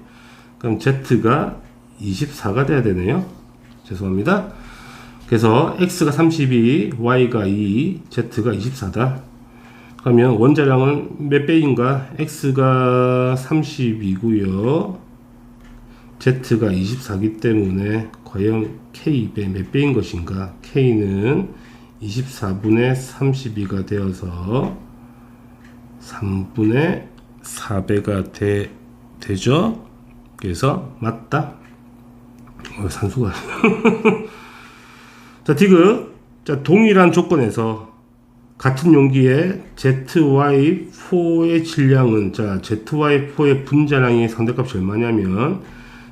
그럼 Z가 24가 돼야 되네요. 죄송합니다. 그래서 X가 32, Y가 2, Z가 24다. 그러면 원자량은 몇 배인가? X가 32고요. Z가 24기 때문에 과연 K배 몇 배인 것인가? K는 24분의 32가 되어서 3분의 4배가 되죠? 그래서 맞다. 산수가. 자, 디귿. 자, 동일한 조건에서 같은 용기에 ZY4의 질량은, 자, ZY4의 분자량이 상대값이 얼마냐면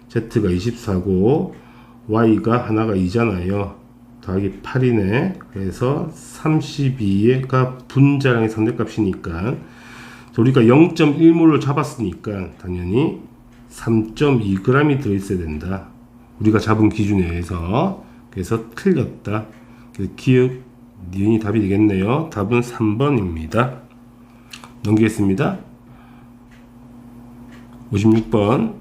Z가 24고 Y가 하나가 2잖아요. 더하기 8이네. 그래서 32가 분자량의 상대값이니까 우리가 0.1몰을 잡았으니까 당연히 3.2g이 들어있어야 된다. 우리가 잡은 기준에 의해서. 그래서 틀렸다. 기역, 니은이 답이 되겠네요. 답은 3번입니다. 넘기겠습니다. 56번.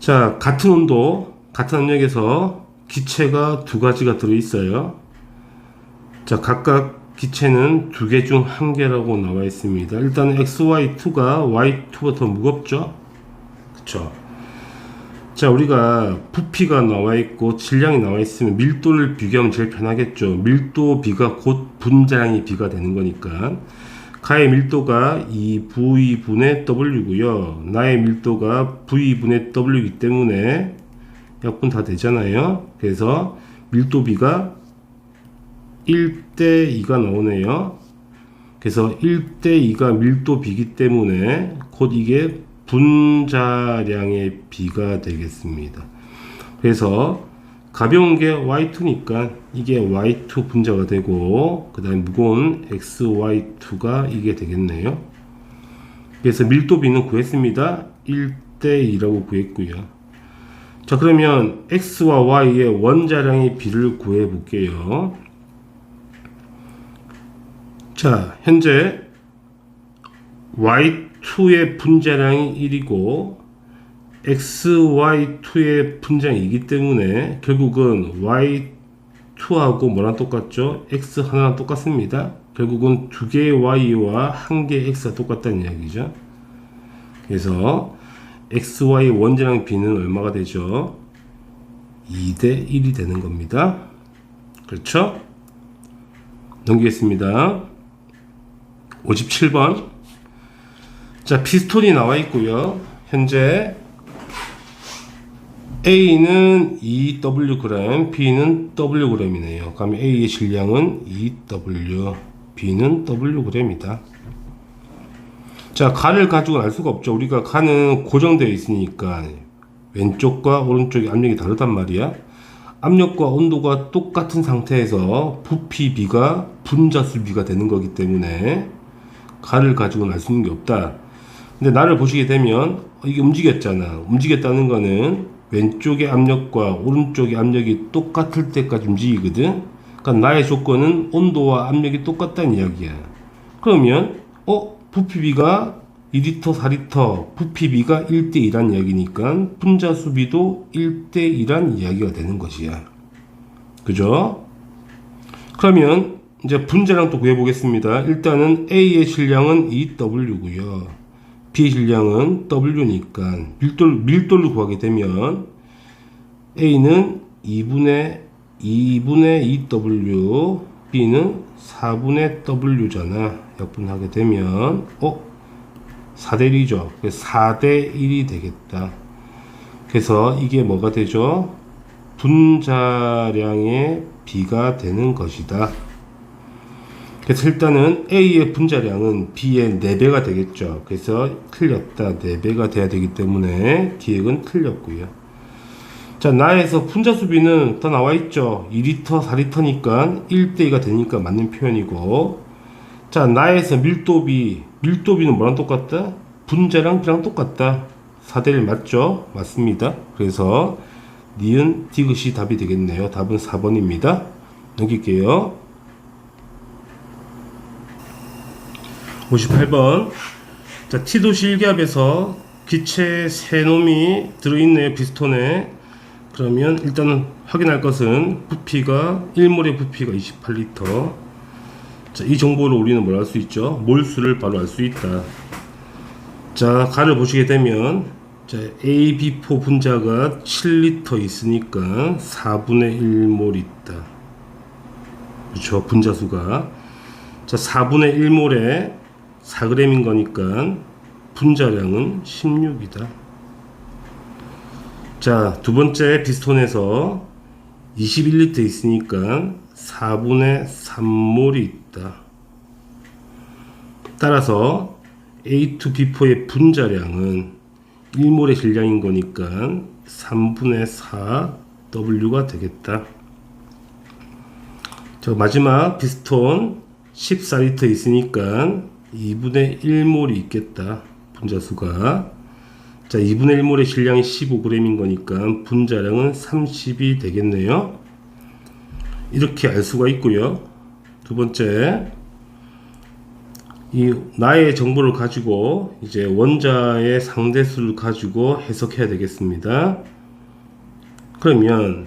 자, 같은 온도, 같은 압력에서 기체가 두 가지가 들어있어요. 자, 각각 기체는 두 개 중 한 개라고 나와 있습니다. 일단 XY2가 Y2보다 더 무겁죠? 그쵸? 자, 우리가 부피가 나와 있고 질량이 나와 있으면 밀도를 비교하면 제일 편하겠죠. 밀도 비가 곧 분자량이 비가 되는 거니까. 가의 밀도가 2V분의 W고요. 나의 밀도가 V분의 W이기 때문에 약분 다 되잖아요. 그래서 밀도비가 1대2가 나오네요. 그래서 1대2가 밀도비기 때문에 곧 이게 분자량의 비가 되겠습니다. 그래서 가벼운 게 Y2니까 이게 Y2 분자가 되고 그 다음에 무거운 XY2가 이게 되겠네요. 그래서 밀도비는 구했습니다. 1대2라고 구했고요. 자, 그러면 X와 Y의 원자량의 비를 구해 볼게요. 자, 현재 Y2의 분자량이 1이고 XY2의 분자량이 2이기 때문에 결국은 Y2하고 뭐랑 똑같죠? X 하나랑 똑같습니다. 결국은 두 개의 Y와 한 개의 X가 똑같다는 이야기죠. 그래서 XY 원자량 B는 얼마가 되죠? 2대 1이 되는 겁니다. 그렇죠? 넘기겠습니다. 57번. 자, 피스톤이 나와 있고요. 현재 A는 2W g, B는 Wg이네요. 그럼 A의 질량은 2W, B는 Wg이다. 자, 가를 가지고는 알 수가 없죠. 우리가 가는 고정되어 있으니까 왼쪽과 오른쪽의 압력이 다르단 말이야. 압력과 온도가 똑같은 상태에서 부피 B가 분자수 B가 되는 거기 때문에 가를 가지고는 알 수 있는 게 없다. 근데 나를 보시게 되면 이게 움직였잖아. 움직였다는 거는 왼쪽의 압력과 오른쪽의 압력이 똑같을 때까지 움직이거든. 그러니까 나의 조건은 온도와 압력이 똑같다는 이야기야. 그러면 부피비가 2리터, 4리터, 부피비가 1대2란 이야기니까 분자수비도 1대2란 이야기가 되는 것이야. 그죠? 그러면 이제 분자량 또 구해보겠습니다. 일단은 A의 질량은 2W고요. B의 질량은 W니까 밀도를 구하게 되면 A는 2분의 2W, B는 4분의 W잖아. 약분하게 되면 4대 1이죠. 그래서 4대 1이 되겠다. 그래서 이게 뭐가 되죠? 분자량의 B가 되는 것이다. 그래서 일단은 A의 분자량은 B의 4배가 되겠죠. 그래서 틀렸다. 4배가 돼야 되기 때문에 기획은 틀렸고요. 자, 나에서 분자수 B는 더 나와 있죠. 2리터, 4리터니까 1대2가 되니까 맞는 표현이고, 자, 나에서 밀도비는 뭐랑 똑같다? 분자랑 B랑 똑같다. 4대1 맞죠? 맞습니다. 그래서 니은 디귿이 답이 되겠네요. 답은 4번입니다. 넘길게요. 58번. 자, T도시 1기압에서 기체 3놈이 들어있네요. 피스톤에. 그러면 일단은 확인할 것은 부피가 1몰의 부피가 28리터. 자, 이 정보를 우리는 뭘 알 수 있죠? 몰수를 바로 알 수 있다. 자, 가를 보시게 되면 자, AB4 분자가 7리터 있으니까 4분의 1몰 있다. 그렇죠? 분자수가. 자, 4분의 1몰에 4g인 거니까 분자량은 16이다. 자, 두 번째 피스톤에서 21리터 있으니까 4분의 3몰이 있다. 따라서 A2B4의 분자량은 1몰의 질량인 거니까 3분의 4 W가 되겠다. 자, 마지막 피스톤 14리터 있으니까 2분의 1몰이 있겠다. 분자수가. 자, 2분의 1몰의 질량이 15g인 거니까 분자량은 30이 되겠네요. 이렇게 알 수가 있고요. 두 번째, 이 나의 정보를 가지고 이제 원자의 상대수를 가지고 해석해야 되겠습니다. 그러면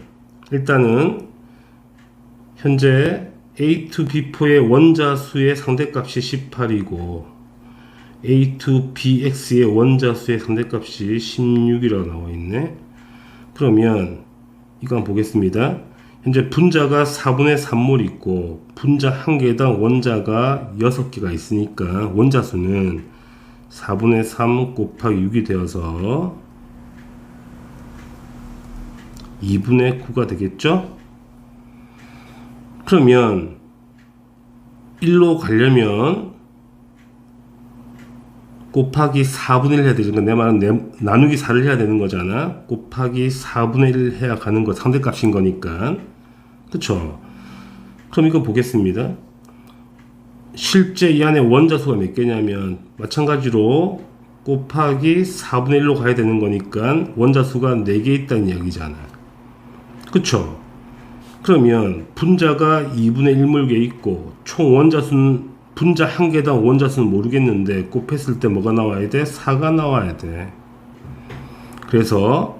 일단은 현재 A2B4의 원자수의 상대값이 18이고 A2BX의 원자수의 상대값이 16이라고 나와 있네. 그러면 이거 한번 보겠습니다. 현재 분자가 4분의 3몰 있고 분자 한 개당 원자가 6개가 있으니까 원자수는 4분의 3 곱하기 6이 되어서 2분의 9가 되겠죠? 그러면 1로 가려면 곱하기 4분의 1 해야 되죠. 내 말은 나누기 4를 해야 되는 거잖아. 곱하기 4분의 1 해야 가는 거 상대값인 거니까. 그쵸? 그럼 이거 보겠습니다. 실제 이 안에 원자수가 몇 개냐면 마찬가지로 곱하기 4분의 1로 가야 되는 거니까 원자수가 4개 있다는 이야기잖아. 그쵸? 그러면 분자가 2분의 1몰 개 있고 총 원자수는 분자 한 개당 원자수는 모르겠는데 곱했을 때 뭐가 나와야 돼? 4가 나와야 돼. 그래서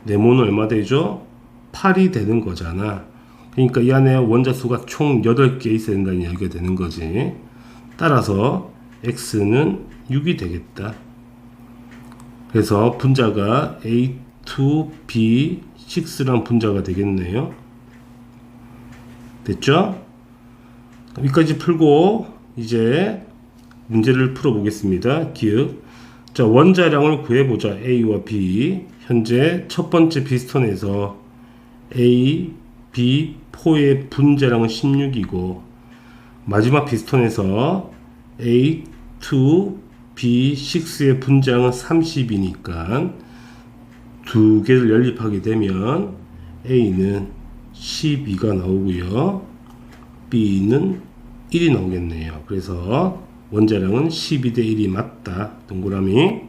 네모는 얼마 되죠? 8이 되는 거잖아. 그러니까 이 안에 원자수가 총 8개 있어야 된다는 이야기가 되는 거지. 따라서 x는 6이 되겠다. 그래서 분자가 A2B6란 분자가 되겠네요. 됐죠? 여기까지 풀고 이제 문제를 풀어 보겠습니다. 기억. 자, 원자량을 구해보자. A와 B. 현재 첫 번째 피스톤에서 A, B, 4의 분자량은 16이고 마지막 피스톤에서 A, 2, B, 6의 분자량은 30이니까 두 개를 연립하게 되면 A는 12가 나오고요. B는 1이 나오겠네요. 그래서 원자량은 12대 1이 맞다. 동그라미.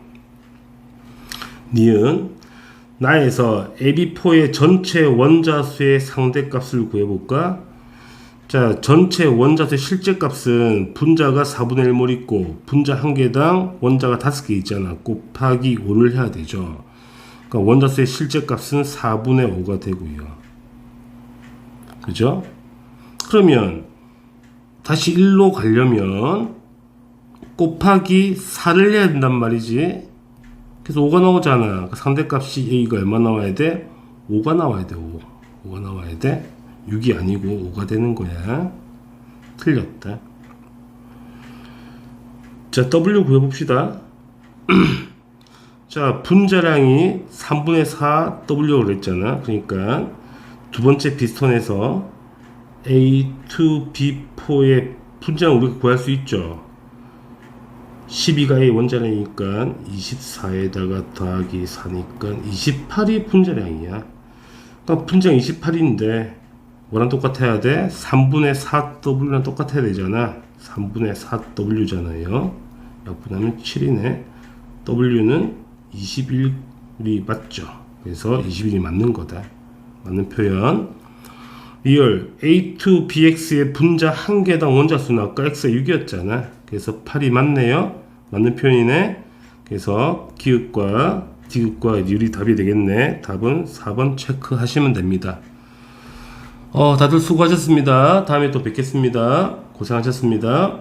니은 나에서 AB4의 전체 원자수의 상대값을 구해볼까? 자, 전체 원자수의 실제값은 분자가 4분의 1몰 있고 분자 한 개당 원자가 5개 있잖아. 곱하기 5를 해야 되죠. 그러니까 원자수의 실제값은 4분의 5가 되고요. 그죠? 그러면 다시 1로 가려면 곱하기 4를 해야 된단 말이지. 그래서 5가 나오잖아. 상대값이 A가 얼마 나와야 돼? 5가 나와야 돼. 5가 나와야 돼. 6이 아니고 5가 되는 거야. 틀렸다. 자, W 구해봅시다. 자, 분자량이 3분의 4 W라고 그랬잖아. 그러니까 두 번째 피스톤에서 A2B4의 분자량 우리가 구할 수 있죠. 12가 A 원자량이니까 24에다가 더하기 4니까 28이 분자량이야. 그러니까 분자량 28인데 뭐랑 똑같아야 돼? 3분의 4w랑 똑같아야 되잖아. 3분의 4w잖아요. 약분하면 7이네. w는 21이 맞죠. 그래서 21이 맞는 거다. 맞는 표현. 리얼 a2 bx의 분자 한 개당 원자수는 아까 x가 6이었잖아. 그래서 8이 맞네요. 맞는 표현이네. 그래서 기읍과 디귿과 율이 답이 되겠네. 답은 4번 체크하시면 됩니다. 다들 수고하셨습니다. 다음에 또 뵙겠습니다. 고생하셨습니다.